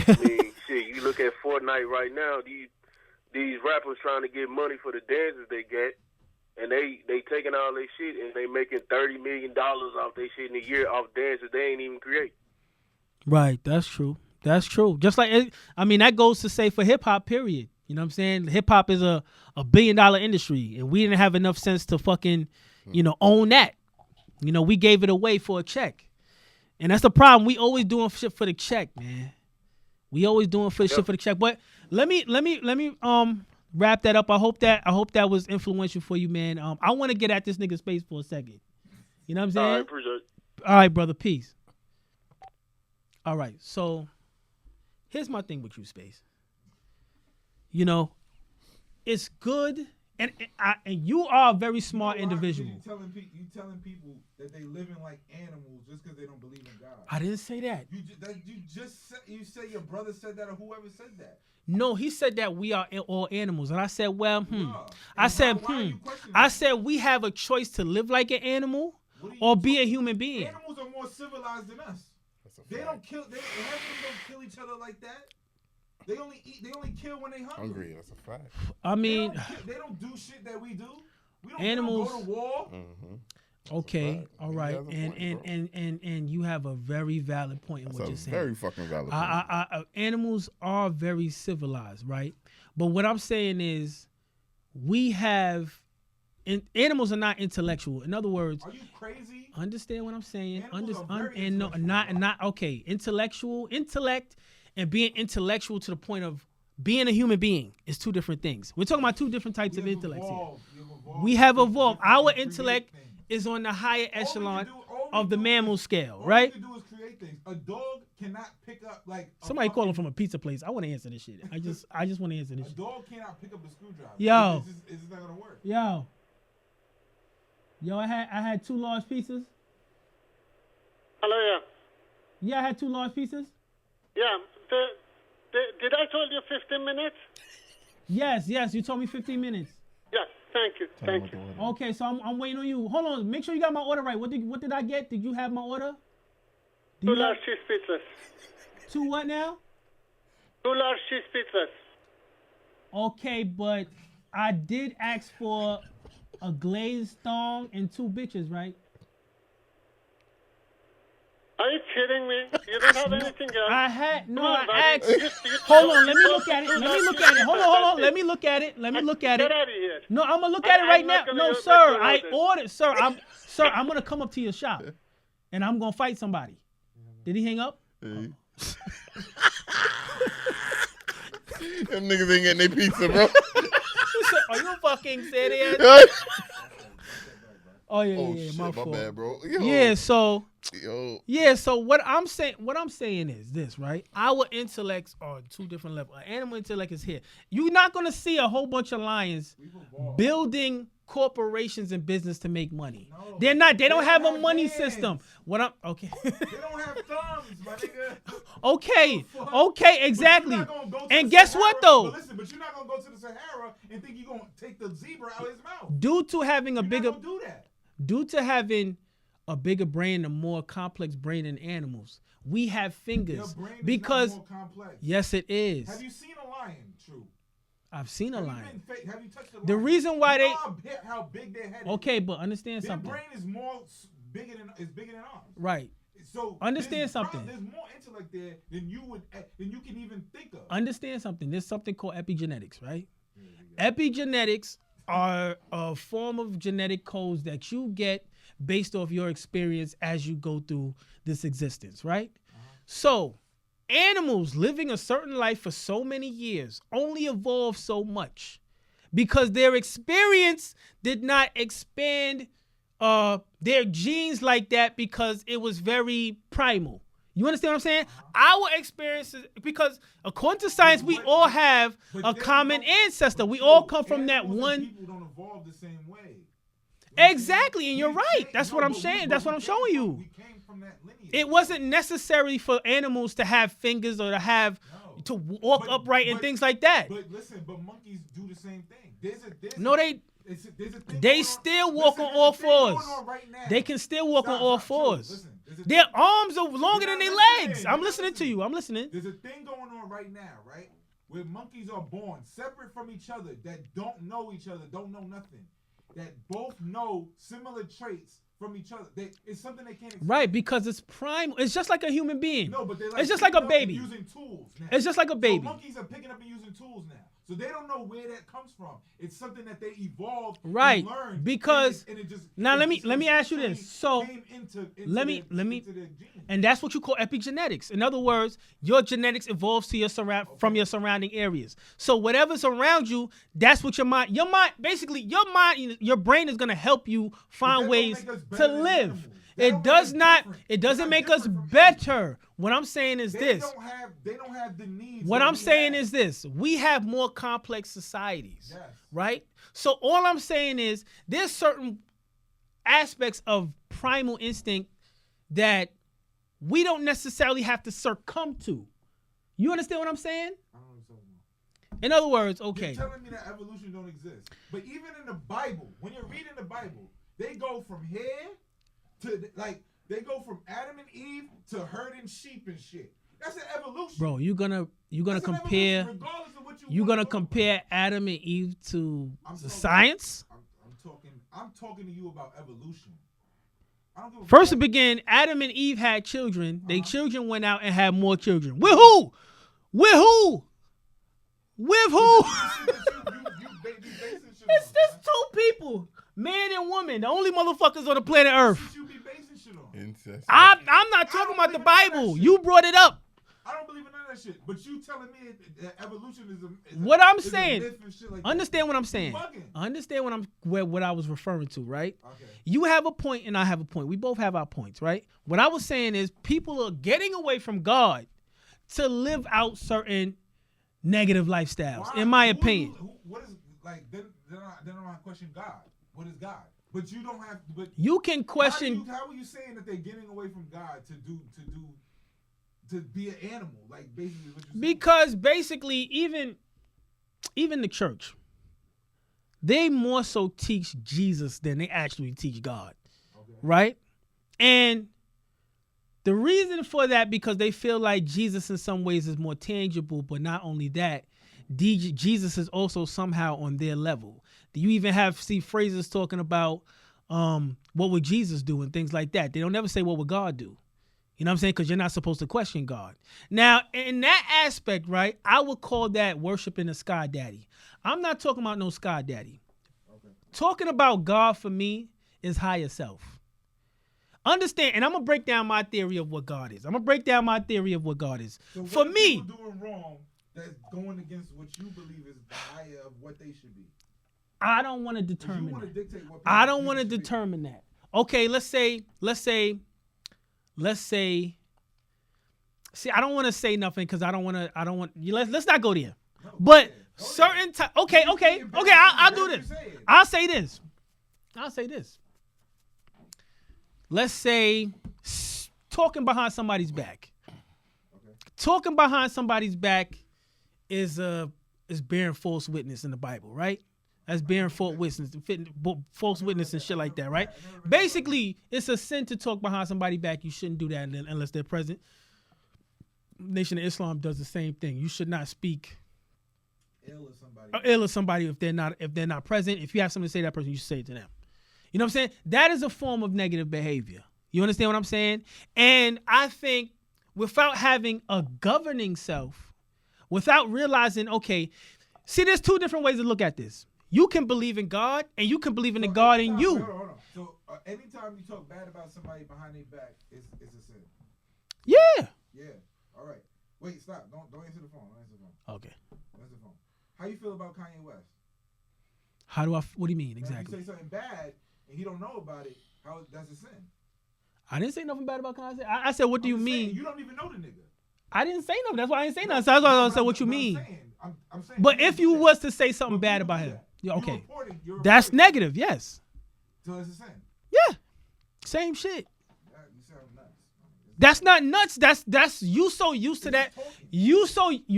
S9: I mean, shit, you look at Fortnite right now, these rappers trying to get money for the dances they get, and they taking all their shit and they making $30 million off their shit in a year off dances they ain't even create.
S2: Right, that's true. That's true. Just like, I mean, that goes to say for hip hop, period. You know what I'm saying? Hip hop is a $1 billion industry, and we didn't have enough sense to fucking, own that. You know, we gave it away for a check. And that's the problem. We always doing shit for the check, man. We always doing shit for the check. But let me wrap that up. I hope that was influential for you, man. I want to get at this nigga's space for a second. You know what I'm saying?
S9: All right, appreciate it.
S2: All right, brother. Peace. All right, so here's my thing with you, Space. You know, it's good, and you are a very smart individual.
S10: You telling people that they living like animals just because they don't believe in God.
S2: I didn't say that.
S10: You said your brother said that or whoever said that.
S2: No, he said that we are all animals, and I said, well, I said we have a choice to live like an animal or be a human being.
S10: Animals are more civilized than us. They don't kill. They don't kill each other like that. They only eat. They only kill when they hungry.
S4: That's a fact.
S2: I mean,
S10: they don't do shit that we do.
S2: Animals.
S10: We don't go to war.
S4: Mm-hmm.
S2: Okay, all right, and you have a very valid point in what you're saying.
S4: Very fucking valid point.
S2: Animals are very civilized, right? But what I'm saying is, we have. Animals are not intellectual. In other words,
S10: are you crazy?
S2: Understand what I'm saying?
S10: Okay.
S2: Intellect, and being intellectual to the point of being a human being is two different things. We're talking about two different types of intellect here. We have evolved. Our intellect is on the higher echelon.
S10: All
S2: of the mammal scale, right?
S10: All you can do is create things. A dog cannot pick up like.
S2: Somebody calling from a pizza place. I want to answer this shit. I just want to answer this.
S10: A dog cannot pick up the screwdriver.
S2: Yo,
S10: it's just not gonna work.
S2: Yo, I had 2 large pizzas.
S11: Hello, yeah.
S2: Yeah, I had 2 large pizzas.
S11: Yeah. Did I told you 15 minutes?
S2: Yes. You told me 15 minutes.
S11: Yes. Thank you.
S2: Okay, so I'm waiting on you. Hold on. Make sure you got my order right. What did I get? Did you have my order?
S11: 2 large cheese pizzas.
S2: 2 what now?
S11: 2 large cheese pizzas.
S2: Okay, but I did ask for a glazed thong and 2 bitches, right?
S11: Are you kidding me? You don't have anything else?
S2: I asked. Hold on, let me look at it. Hold on. Let me look at it.
S11: Get out of here.
S2: No, I'm gonna look at it right now. No, sir, I ordered. Sir, I'm gonna come up to your shop, and I'm gonna fight somebody. Did he hang up?
S4: Them niggas ain't getting their pizza, bro.
S2: Are you fucking serious? Oh yeah,
S4: shit,
S2: my fault.
S4: bad, bro.
S2: So what I'm saying is this, right? Our intellects are on 2 different levels. Animal intellect is here. You're not gonna see a whole bunch of lions building corporations and business to make money. No, they're not. They don't have a money system.
S10: They don't have thumbs, my nigga.
S2: Okay, exactly. And guess what though?
S10: But listen, you're not gonna go to the Sahara and think you're gonna take the zebra out of his mouth.
S2: Due to having a bigger,
S10: do that.
S2: Due to having a bigger brain, a more complex brain than animals, we have fingers. Your brain is not more complex. Yes, it is.
S10: Have you seen a lion, True?
S2: I've seen a lion.
S10: Have you touched a lion?
S2: The reason why
S10: how big their head is.
S2: Okay, but understand something.
S10: Their brain is bigger than ours.
S2: Right.
S10: So
S2: understand something.
S10: There's more intellect there than you can even think of.
S2: Understand something. There's something called epigenetics, right? Epigenetics are a form of genetic codes that you get based off your experience as you go through this existence, right? So animals living a certain life for so many years only evolve so much because their experience did not expand their genes like that because it was very primal. You understand what I'm saying? Our experiences, because according to science, we all have a common ancestor. We all come from that one.
S10: People don't evolve the same way.
S2: Exactly, and you're right. That's what I'm saying. That's what I'm showing you.
S10: We came from that lineage.
S2: It wasn't necessary for animals to have fingers or to have to walk upright and things like that.
S10: But listen, monkeys do the same thing.
S2: They still walk on all fours. They can still walk on all fours. Their arms are longer than their legs. I'm listening to you. I'm listening.
S10: There's a thing going on right now, right? Where monkeys are born separate from each other that don't know each other, don't know nothing, that both know similar traits from each other. It's something they can't explain.
S2: Right, because it's primal. It's just like a human being.
S10: No, but
S2: it's just like a baby.
S10: Using tools now.
S2: It's just like a baby.
S10: So monkeys are picking up and using tools now. So they don't know where that comes from. It's something that they evolved and learned.
S2: Because
S10: and it just,
S2: now let me ask you this. So let me and that's what you call epigenetics. In other words, your genetics evolves to from your surrounding areas. So whatever's around you, that's what your mind, your brain is gonna help you find ways to live. It doesn't make us better. What I'm saying is this.
S10: They don't have the needs.
S2: What I'm saying is this. We have more complex societies, right? So all I'm saying is there's certain aspects of primal instinct that we don't necessarily have to succumb to. You understand what I'm saying?
S10: I don't understand.
S2: In other words, okay.
S10: You're telling me that evolution don't exist. But even in the Bible, when you're reading the Bible, they go from here to they go from Adam and Eve to herding sheep and shit. That's an evolution.
S2: Bro, you're gonna compare Adam and Eve to science?
S10: I'm talking to you about evolution.
S2: First to begin, Adam and Eve had children. Their children went out and had more children. With who? It's just 2 people. Man and woman, the only motherfuckers on the planet Earth.
S10: You be basing shit on.
S2: I'm not talking about the Bible. You brought it up.
S10: I don't believe in none of that shit. But you telling me that evolution is
S2: what I'm
S10: is
S2: saying.
S10: A myth and shit like
S2: Understand
S10: that.
S2: what I'm saying. Understand what I was referring to, right?
S10: Okay.
S2: You have a point and I have a point. We both have our points, right? What I was saying is people are getting away from God to live out certain negative lifestyles, in my opinion.
S10: What is like? Then I don't question God. What is God? But you don't have. But
S2: you can question.
S10: How are you saying that they're getting away from God to be an animal? Like basically what you're saying.
S2: Because basically, even the church, they more so teach Jesus than they actually teach God, right? And the reason for that, because they feel like Jesus in some ways is more tangible, but not only that, Jesus is also somehow on their level. You even see phrases talking about what would Jesus do and things like that. They don't ever say what would God do. You know what I'm saying? Because you're not supposed to question God. Now, in that aspect, right, I would call that worshiping a sky daddy. I'm not talking about no sky daddy. Okay. Talking about God for me is higher self. Understand, and I'm going to break down my theory of what God is.
S10: So
S2: for me,
S10: people doing wrong that's going against what you believe is the higher of what they should be.
S2: I don't want to determine that. I don't want to determine that. Okay, let's say. See, I don't want to say nothing because I don't want. Let's not go there. No, but certain time. Okay. I'll do this. I'll say this. Let's say talking behind somebody's back. Okay. Talking behind somebody's back is bearing false witness in the Bible, right? That's bearing false witness and shit like that, right? Basically, it's a sin to talk behind somebody's back. You shouldn't do that unless they're present. Nation of Islam does the same thing. You should not speak ill of somebody if they're not present. If you have something to say to that person, you should say it to them. You know what I'm saying? That is a form of negative behavior. You understand what I'm saying? And I think without having a governing self, without realizing, okay, see, there's two different ways to look at this. You can believe in God, and you can believe in the God in you.
S10: Hold on. So anytime you talk bad about somebody behind their back, it's a sin.
S2: Yeah.
S10: Yeah. All right. Wait, stop. Don't answer the phone.
S2: Okay.
S10: Answer the phone. How you feel about Kanye West?
S2: What do you mean exactly?
S10: If you say something bad and he don't know about it, that's a sin.
S2: I didn't say nothing bad about Kanye. I said, what do you mean?
S10: You don't even know the nigga.
S2: I didn't say nothing. That's why I didn't say nothing. So that's why I said what you mean.
S10: I'm saying.
S2: But if you was to say something bad about him, yeah, okay, that's negative. Yes.
S10: So it's a sin.
S2: Yeah. Same shit.
S10: You sound nuts.
S2: That's not nuts. That's you so used to that. You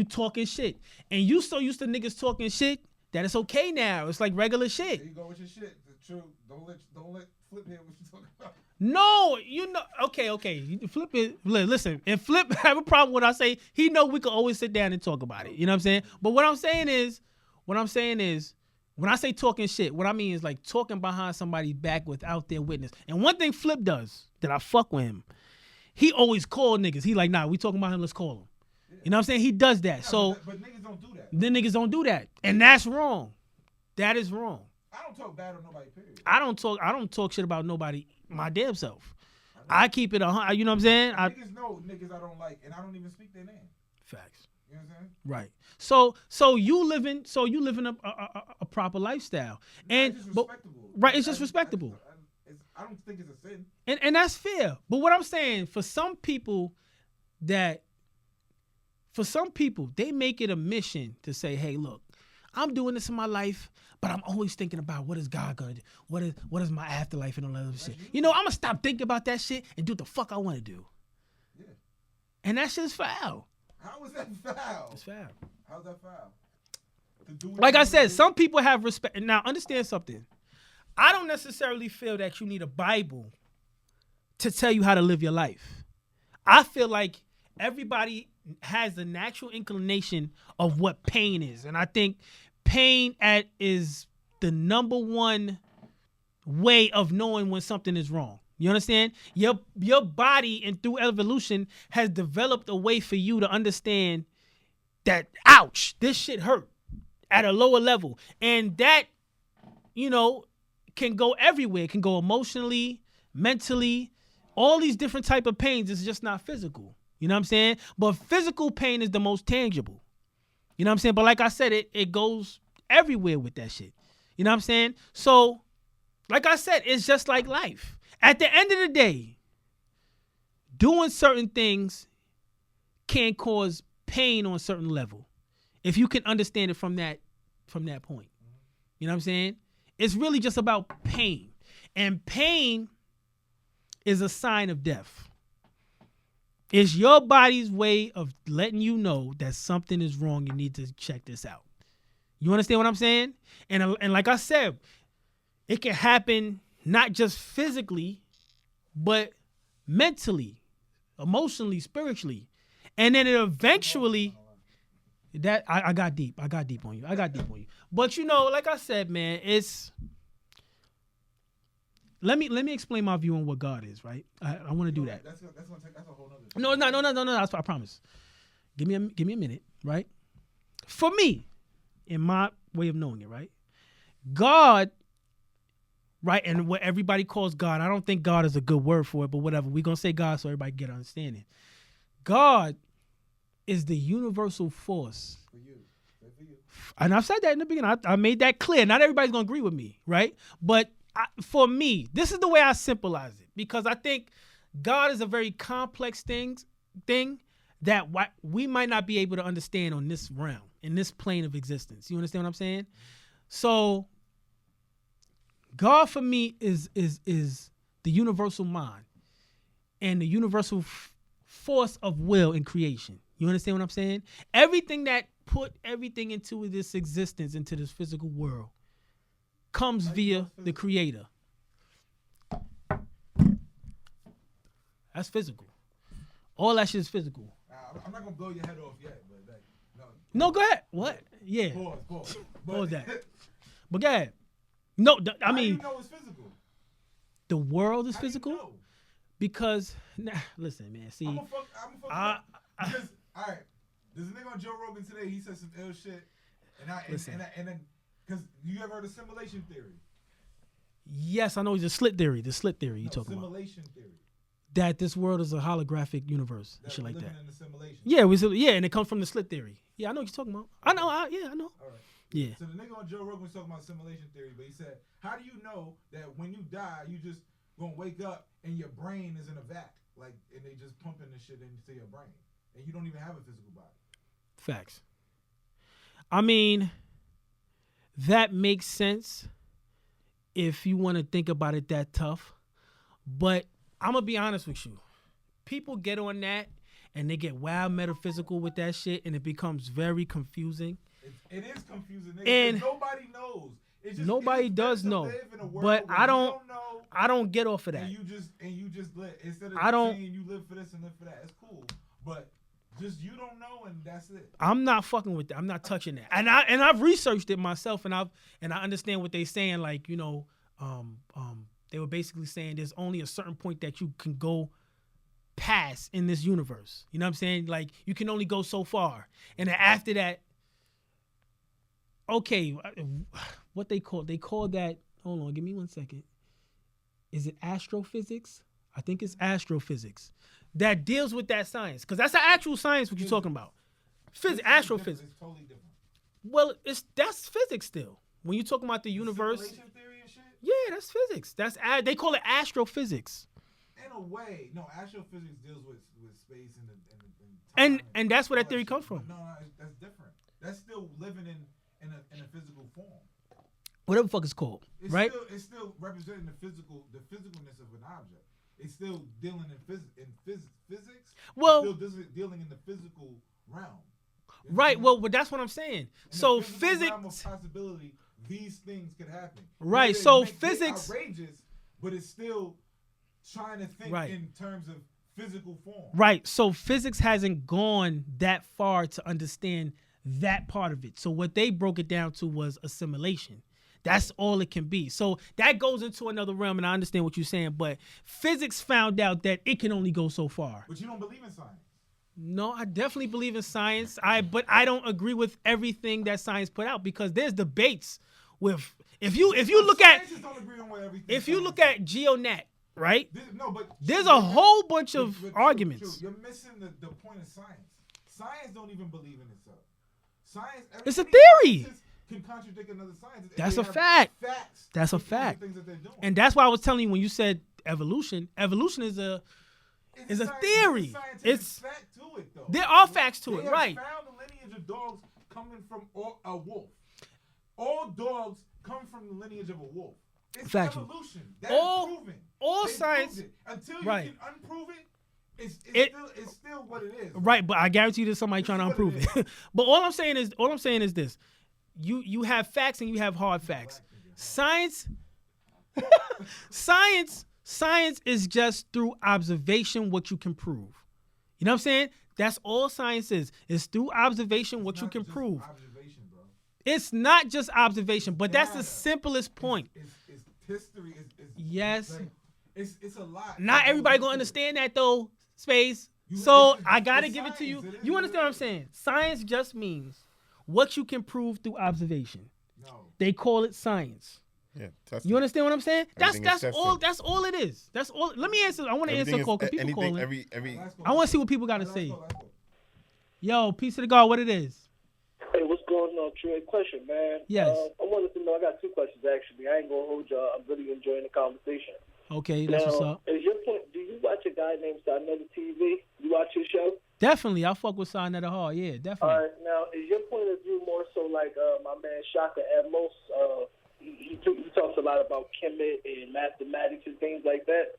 S2: talking shit, and you so used to niggas talking shit that it's okay now. It's like regular shit.
S10: There you go with your shit. The truth. Don't let Flip hear what you talking about.
S2: No, okay. You Flip it. Listen, if Flip have a problem with what I say, he know we can always sit down and talk about it. You know what I'm saying? But what I'm saying is, when I say talking shit, what I mean is like talking behind somebody's back without their witness. And one thing Flip does that I fuck with him, he always call niggas. He like, nah, we talking about him, let's call him. Yeah. You know what I'm saying? He does that. Yeah,
S10: but niggas don't do that.
S2: Then niggas don't do that. And that's wrong. That is wrong.
S10: I don't talk bad on nobody, period.
S2: I don't talk shit about nobody, my damn self. I keep it you know what I'm saying?
S10: Niggas know niggas I don't like, and I don't even speak their name.
S2: Facts.
S10: You know what I'm saying?
S2: Right. So you living a proper lifestyle.
S10: And it's respectable.
S2: Right, it's just respectable.
S10: I don't think it's a sin.
S2: And that's fair. But what I'm saying, for some people, they make it a mission to say, hey, look, I'm doing this in my life, but I'm always thinking about what is God gonna do? What is my afterlife and all that other shit? You know, I'm gonna stop thinking about that shit and do what the fuck I wanna do.
S10: Yeah.
S2: And that shit's foul.
S10: How is that foul?
S2: It's foul.
S10: How's that foul?
S2: Like I said, some people have respect. Now, understand something. I don't necessarily feel that you need a Bible to tell you how to live your life. I feel like everybody has the natural inclination of what pain is. And I think pain is the number one way of knowing when something is wrong. You understand? Your body, and through evolution, has developed a way for you to understand that, ouch, this shit hurt at a lower level. And that, can go everywhere. It can go emotionally, mentally, all these different type of pains. It's just not physical. You know what I'm saying? But physical pain is the most tangible. You know what I'm saying? But like I said, it goes everywhere with that shit. You know what I'm saying? So, like I said, it's just like life. At the end of the day, doing certain things can cause pain on a certain level. If you can understand it from that point. You know what I'm saying? It's really just about pain. And pain is a sign of death. It's your body's way of letting you know that something is wrong. You need to check this out. You understand what I'm saying? And like I said, it can happen not just physically, but mentally, emotionally, spiritually. And then it eventually, that I got deep. I got deep on you. But you know, like I said, man, it's, let me explain my view on what God is, right? I want to do that.
S10: That's a whole nother.
S2: No. I promise. Give me a minute, right? For me, in my way of knowing it, right? God, right, and what everybody calls God, I don't think God is a good word for it, but whatever. We're going to say God so everybody get understanding. God is the universal force. For you. And I've said that in the beginning. I made that clear. Not everybody's going to agree with me, right? But for me, this is the way I symbolize it, because I think God is a very complex thing that we might not be able to understand on this realm, in this plane of existence. You understand what I'm saying? So God for me is the universal mind and the universal force of will in creation. You understand what I'm saying? Everything that put everything into this existence, into this physical world, comes via the creator. That's physical. All that shit is physical.
S10: I'm not gonna blow your head off yet, but like,
S2: no, go ahead. What? Yeah.
S10: Pause.
S2: Pause that. But go ahead. No, I mean,
S10: how do you know it's physical?
S2: The world is
S10: how
S2: physical.
S10: Do you know?
S2: Because listen, man. See,
S10: I'm fuck because all right, there's a nigga on Joe Rogan today. He said some ill shit, and then because you ever heard of simulation theory?
S2: Yes, I know the slit theory. The slit theory you talking about?
S10: Simulation theory.
S2: That this world is a holographic universe and shit like that.
S10: In the simulation.
S2: Yeah, and it comes from the slit theory. Yeah, I know what you're talking about. I know. I know.
S10: All right.
S2: Yeah.
S10: So the nigga on Joe Rogan was talking about simulation theory, but he said, how do you know that when you die, you just gonna wake up and your brain is in a vac, like, and they just pumping the shit into your brain, and you don't even have a physical body?
S2: Facts. I mean, that makes sense if you want to think about it that tough, but I'm gonna be honest with you. People get on that and they get wild metaphysical with that shit, and it becomes very confusing.
S10: It is confusing, nigga,
S2: and
S10: nobody knows.
S2: Nobody does know, but I don't get off of that.
S10: And you just live instead of saying you live for this and live for that. It's cool, but just you don't know, and that's it.
S2: I'm not fucking with that. I'm not touching that. And I've researched it myself, and I understand what they're saying. Like, you know, they were basically saying there's only a certain point that you can go past in this universe. You know what I'm saying? Like, you can only go so far, and then after that, okay, what they call that, hold on, give me 1 second. Is it astrophysics? I think it's astrophysics that deals with that science, because that's the actual science what you're talking about. Astrophysics.
S10: It's totally different.
S2: Well, that's physics still. When you're talking about the universe.
S10: Simulation theory and shit?
S2: Yeah, that's physics. They call it astrophysics.
S10: In a way, no, astrophysics deals with space and time
S2: and that's where that theory comes from.
S10: No, that's different. That's still living in a physical form.
S2: Whatever the fuck it's called, right?
S10: It's still representing the physicalness of an object. It's still dealing in physics.
S2: Well,
S10: it's still dealing in the physical realm.
S2: Right. Well, but that's what I'm saying.
S10: In
S2: so
S10: the
S2: physics.
S10: Realm of possibility, these things could happen.
S2: Right. So physics.
S10: Outrageous, but it's still trying to think in terms of physical form.
S2: Right. So physics hasn't gone that far to understand that part of it. So what they broke it down to was assimilation. That's all it can be. So that goes into another realm, and I understand what you're saying, but physics found out that it can only go so far.
S10: But you don't believe in science.
S2: No, I definitely believe in science. But I don't agree with everything that science put out, because there's debates with if you look at GeoNet, right?
S10: But
S2: there's a whole bunch of arguments.
S10: You're missing the point of science. Science don't even believe in itself. Science.
S2: It's a theory.
S10: Can contradict another science.
S2: That's a fact.
S10: Facts.
S2: That's a fact. And that's why I was telling you when you said evolution. Evolution is a theory. It's
S10: fact to it, though.
S2: There are facts to it, right?
S10: They found the lineage of dogs coming from a wolf. All dogs come from the lineage of a wolf. It's evolution. That's proven.
S2: All science.
S10: Until you can unprove it, it's still what it is.
S2: Right, but I guarantee you there's somebody trying to unprove it. But all I'm saying is this. You have facts and you have hard facts. Science is just through observation what you can prove. You know what I'm saying? That's all science is. It's through observation what you can prove. It's not just observation, but that's the simplest point.
S10: It's history.
S2: Yes.
S10: It's a lot.
S2: Not everybody gonna understand that though, Space. So I gotta give it to you. You understand what I'm saying? Science just means what you can prove through observation. No. They call it science.
S4: Yeah,
S2: you understand what I'm saying? That's all. That's all it is. That's all. Let me answer. I want to answer a call because people calling. I want to see what people got to say. Yo, piece of the God, what it is?
S12: Hey, what's going on, Trey? Question, man.
S2: Yes.
S12: I wanted to know. I got two questions actually. I ain't gonna hold y'all. I'm really enjoying the conversation.
S2: Okay, that's what's up.
S12: Is your point? Do you watch a guy named Sarnetta TV? You watch his show?
S2: Definitely, I fuck with Sarnetta Hall. Yeah, definitely.
S12: All right, now is your point of view more so like my man Shaka Amos? He talks a lot about Kemet and mathematics and things like that.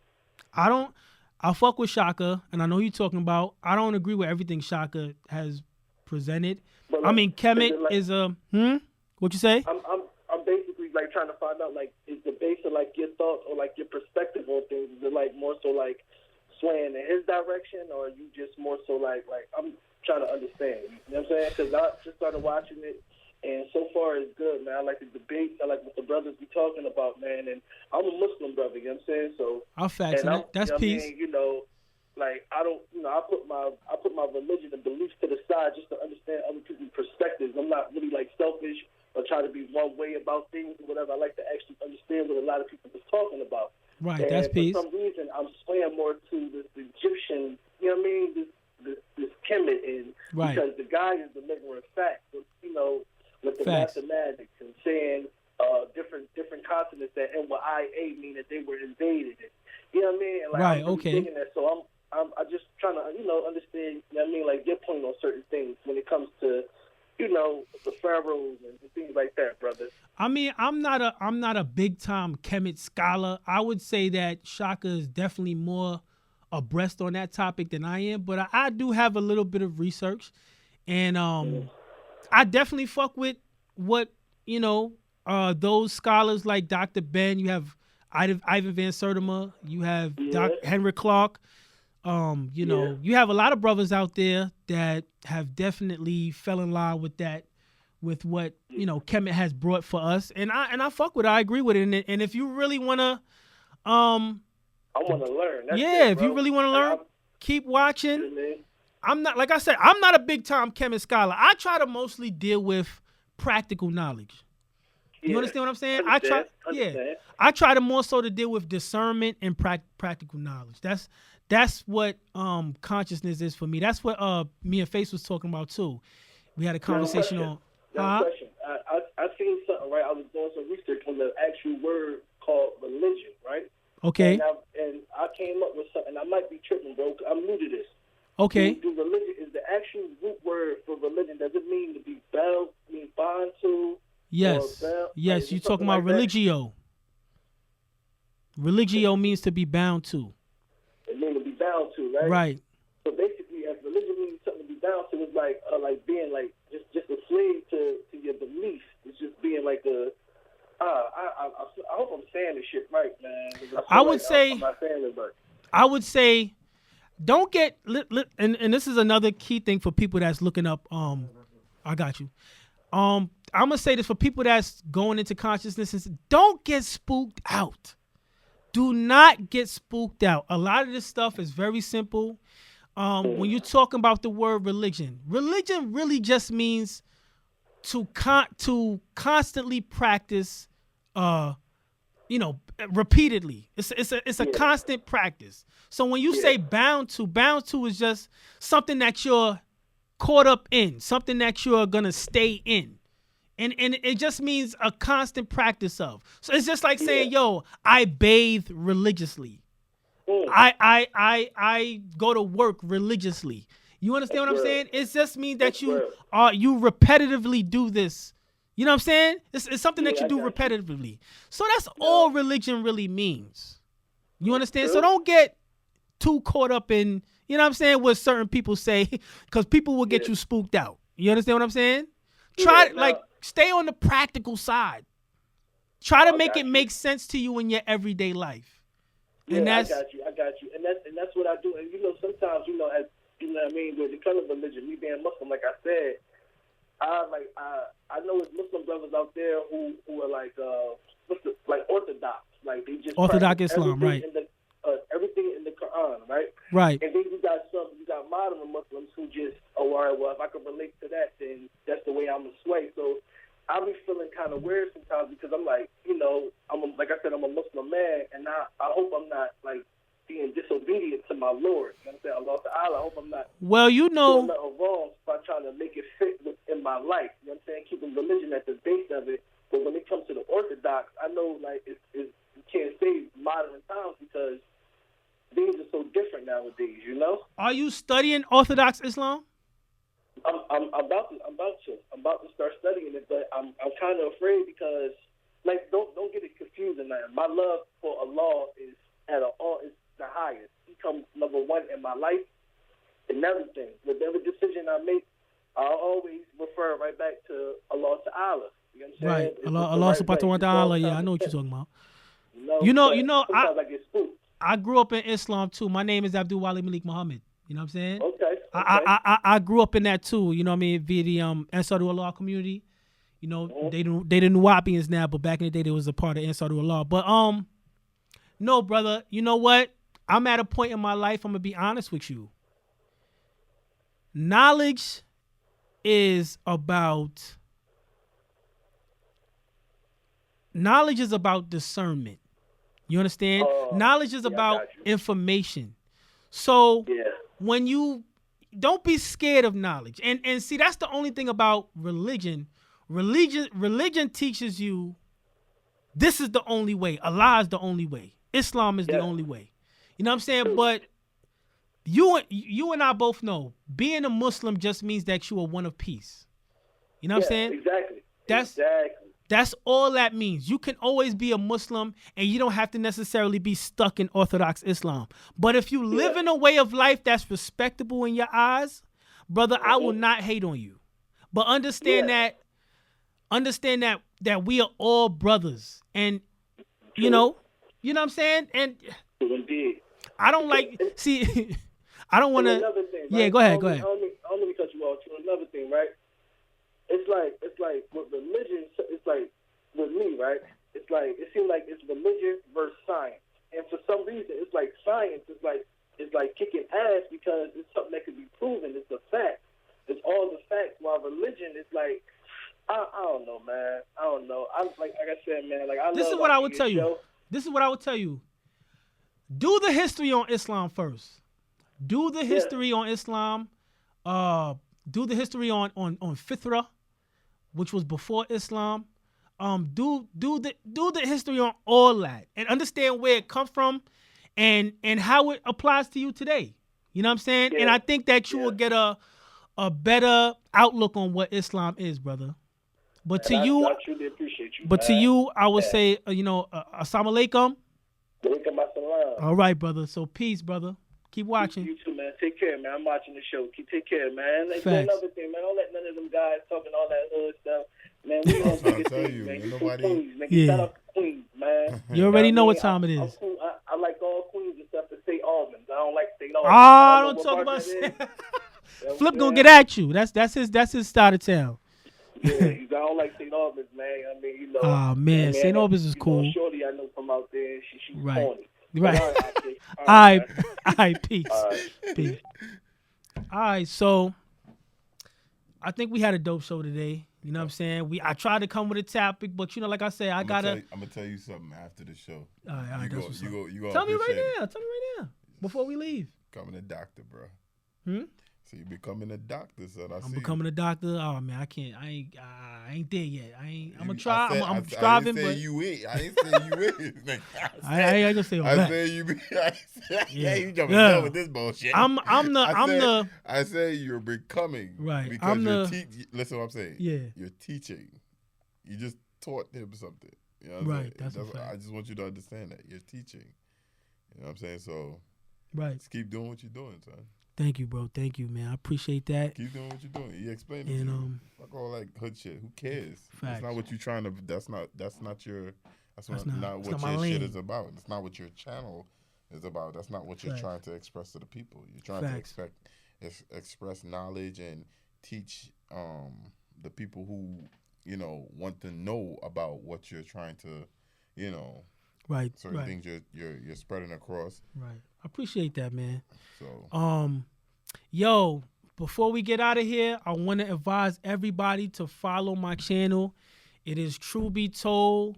S2: I fuck with Shaka, and I know who you're talking about. I don't agree with everything Shaka has presented.
S12: But
S2: I mean, Kemet is a What you say?
S12: I'm basically like trying to find out like is the base of like your thoughts or like your perspective on things, is it like more so like swaying in his direction, or are you just more so like I'm trying to understand? You know what I'm saying? Because I just started watching it. And so far, it's good, man. I like the debate. I like what the brothers be talking about, man. And I'm a Muslim brother, you know what I'm saying? So
S2: I'll fact that. That's peace.
S12: I mean, you know, like I don't, you know, I put my religion and beliefs to the side just to understand other people's perspectives. I'm not really like selfish or try to be one way about things or whatever. I like to actually understand what a lot of people is talking about.
S2: Right,
S12: and
S2: that's peace.
S12: For some reason, I'm swaying more to this Egyptian, you know what I mean? This Kemet, and
S2: right.
S12: Because the guy is delivering facts, you know. With the
S2: facts.
S12: Mathematics and saying different continents that NYIA mean that they were invaded. You know what I mean? And like,
S2: right.
S12: I'm really
S2: okay.
S12: digging that. So I'm just trying to understand. You know what I mean? Like your point on certain things when it comes to the pharaohs and things like that, brother.
S2: I mean, I'm not a big time Kemet scholar. I would say that Shaka is definitely more abreast on that topic than I am, but I do have a little bit of research, and I definitely fuck with what, those scholars like Dr. Ben. You have Ivan Van Sertima. You have Dr. Henry Clark. You have a lot of brothers out there that have definitely fell in line with that, with what, Kemet has brought for us. And I fuck with it. I agree with it. And if you really want to...
S12: I want to learn. That's
S2: if you really want to learn, keep watching. I'm not, like I said, I'm not a big time Kemet scholar. I try to mostly deal with practical knowledge. You understand what I'm saying? I try to more so to deal with discernment and practical knowledge. That's what consciousness is for me. That's what me and Face was talking about too. We had a conversation on.
S12: Question. I seen something, right? I was doing some research on the actual word called religion, right?
S2: Okay.
S12: And I came up with something. I might be tripping, bro. I'm new to this.
S2: Okay.
S12: Do religion is the actual root word for religion? Does it mean to be bound? Mean bound to?
S2: Yes. Yes. You talking about like religio? That? Religio means to be bound to.
S12: It means to be bound to, right?
S2: Right.
S12: So basically, if religion means something to be bound to, it's like being like just a slave to your belief. It's just being like a. I hope I'm saying this shit right, man.
S2: I would say.
S12: I'm not saying it, but
S2: I would say. Don't get and this is another key thing for people that's looking up. I got you. I'm gonna say this for people that's going into consciousness. Don't get spooked out. Do not get spooked out. A lot of this stuff is very simple. When you're talking about the word religion really just means to constantly practice repeatedly. It's a constant practice. So when you say bound to is just something that you're caught up in, something that you're gonna stay in. And it just means a constant practice of. So it's just like saying, yo, I bathe religiously. I go to work religiously. You understand what I'm saying? It just means that you repetitively do this. You know what I'm saying? It's something that you do repetitively. So that's all religion really means. You understand? So don't get too caught up in, you know what I'm saying, what certain people say, because people will get you spooked out. You understand what I'm saying? Stay on the practical side. Try to make it make sense to you in your everyday life. And
S12: I got you. And that's what I do. And sometimes, as you know what I mean, with the kind of religion, me being Muslim, like I said, I know there's Muslim brothers out there who are like Orthodox, like they just
S2: Orthodox Islam, right?
S12: Everything in the Quran, right?
S2: Right.
S12: And then you got modern Muslims who just, all right, well, if I can relate to that, then that's the way I'm gonna sway. So I be feeling kind of weird sometimes because I'm like, like I said, I'm a Muslim man, and I hope I'm not like being disobedient to my Lord. You know what I'm saying? Allah Ta'ala, I hope I'm not doing nothing wrong by trying to make it fit within my life. You know what I'm saying? Keeping religion at the base of it. But when it comes to the Orthodox, I know like you can't say modern times because things are so different nowadays.
S2: Are you studying Orthodox Islam?
S12: I'm about to start studying it, but I'm kind of afraid because like don't get it confused. My love for Allah is is the highest. He comes number one in my life and everything. Whatever decision I make, I'll always refer right back to Allah Ta'ala. You know what I'm saying?
S2: Right. Allah subhanahu wa ta'ala. Yeah, I know what you're talking about.
S12: Sometimes I get spooked.
S2: I grew up in Islam too. My name is Abdul Wali Malik Muhammad. You know what I'm saying?
S12: Okay.
S2: I grew up in that too. You know what I mean? Via the Ansarul Allah community. They the Nuwapians now, but back in the day they was a part of Ansarul Allah. But no, brother. You know what? I'm at a point in my life. I'm gonna be honest with you. Knowledge is about discernment. You understand? Knowledge is about information. So when you don't be scared of knowledge. And see, that's the only thing about religion. Religion teaches you this is the only way. Allah is the only way. Islam is the only way. You know what I'm saying? But you and I both know being a Muslim just means that you are one of peace. You know what I'm saying?
S12: Exactly.
S2: That's all that means. You can always be a Muslim and you don't have to necessarily be stuck in Orthodox Islam. But if you live in a way of life that's respectable in your eyes, brother, I will not hate on you. But understand that we are all brothers. And you know what I'm saying? And I don't I don't want to. Yeah, go ahead.
S12: I don't mean to cut you off. Another thing, right? It's like with religion. It's like with me, right? It's like it seems like it's religion versus science, and for some reason, it's like science is like kicking ass because it's something that can be proven. It's a fact. It's all the facts. While religion is like, I don't know, man. I don't know. I'm like I said, man. Like
S2: this is what I would tell you. This is what I would tell you. Do the history on Islam first. Do the history on Islam. Do the history on Fitra, which was before Islam. Do the history on all that and understand where it comes from and how it applies to you today. You know what I'm saying? Yeah. And I think that you will get a better outlook on what Islam is, brother. But
S12: I truly appreciate you.
S2: But to you, I would say, assalamu alaikum.
S12: Walaikum assalam.
S2: All right, brother. So peace, brother. Keep watching.
S12: You too, man. Take care, man. I'm watching the show. Take care, man.
S2: Facts.
S12: Another thing, man. Don't let none of them guys talking all that hood stuff. Man, we don't bigger things, man. You from Queens, man. Shout out to Queens, man.
S2: You already know what time it is.
S12: I'm cool. I like all Queens except for St. Albans. I don't like St. Albans.
S2: I don't talk about Flip gonna get at you. That's his style of town.
S12: Yeah, I don't like St. Albans, man. I mean,
S2: Oh man, St. Albans is cool.
S12: Shorty, I know from out there. She's
S2: right.
S12: corny.
S2: Right.
S12: All right,
S2: peace.
S12: All right.
S2: Peace. All right, so I think we had a dope show today. You know what I'm saying? I tried to come with a topic, but like I said, I'm gonna
S4: tell you something after the show.
S2: All right,
S4: you go.
S2: Tell me right now. Before we leave.
S4: Becoming a doctor, bro. So you becoming a doctor, son. I'm
S2: becoming a doctor. Oh man, I can't. I ain't there yet. I'm gonna try. I'm striving, but
S4: you ain't. I ain't saying you is.
S2: I ain't gonna say all that.
S4: I say you be. You jumping down with this bullshit.
S2: I
S4: say you're becoming
S2: right.
S4: Because listen, what I'm saying.
S2: Yeah.
S4: You're teaching. You just taught him something. You know what
S2: right.
S4: I'm saying?
S2: That's a fact.
S4: I just want you to understand that you're teaching. You know what I'm saying? So.
S2: Right.
S4: Just keep doing what you're doing, son.
S2: Thank you, bro. Thank you, man. I appreciate that.
S4: Keep doing what you're doing. You explain it to me. Fuck all that hood shit. Who cares?
S2: Facts.
S4: That's not what you're trying to. That's not what your
S2: lane.
S4: shit is about. It's not what your channel is about. That's not what you're trying to express to the people. You're trying to express knowledge and teach the people who want to know about what you're trying to
S2: right.
S4: certain things you're spreading across.
S2: Right. I appreciate that, man.
S4: So
S2: yo, before we get out of here, I want to advise everybody to follow my channel. It is TruBeTold.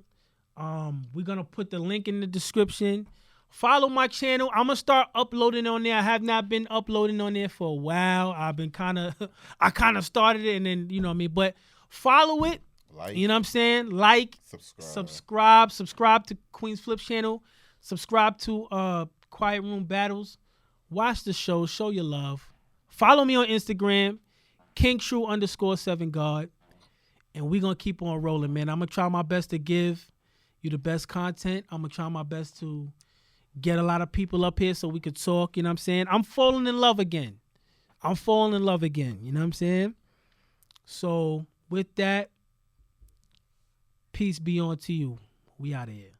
S2: We're gonna put the link in the description. Follow my channel. I'm gonna start uploading on there. I have not been uploading on there for a while. I've been I kind of started it, and then what I mean. But follow it. You know what I'm saying? Like, subscribe to Queen's Flip channel. Subscribe to Quiet Room Battles. Watch the show. Show your love. Follow me on Instagram, KingTrue_7God. And we're going to keep on rolling, man. I'm going to try my best to give you the best content. I'm going to try my best to get a lot of people up here so we could talk. You know what I'm saying? I'm falling in love again. You know what I'm saying? So with that, peace be on to you. We out of here.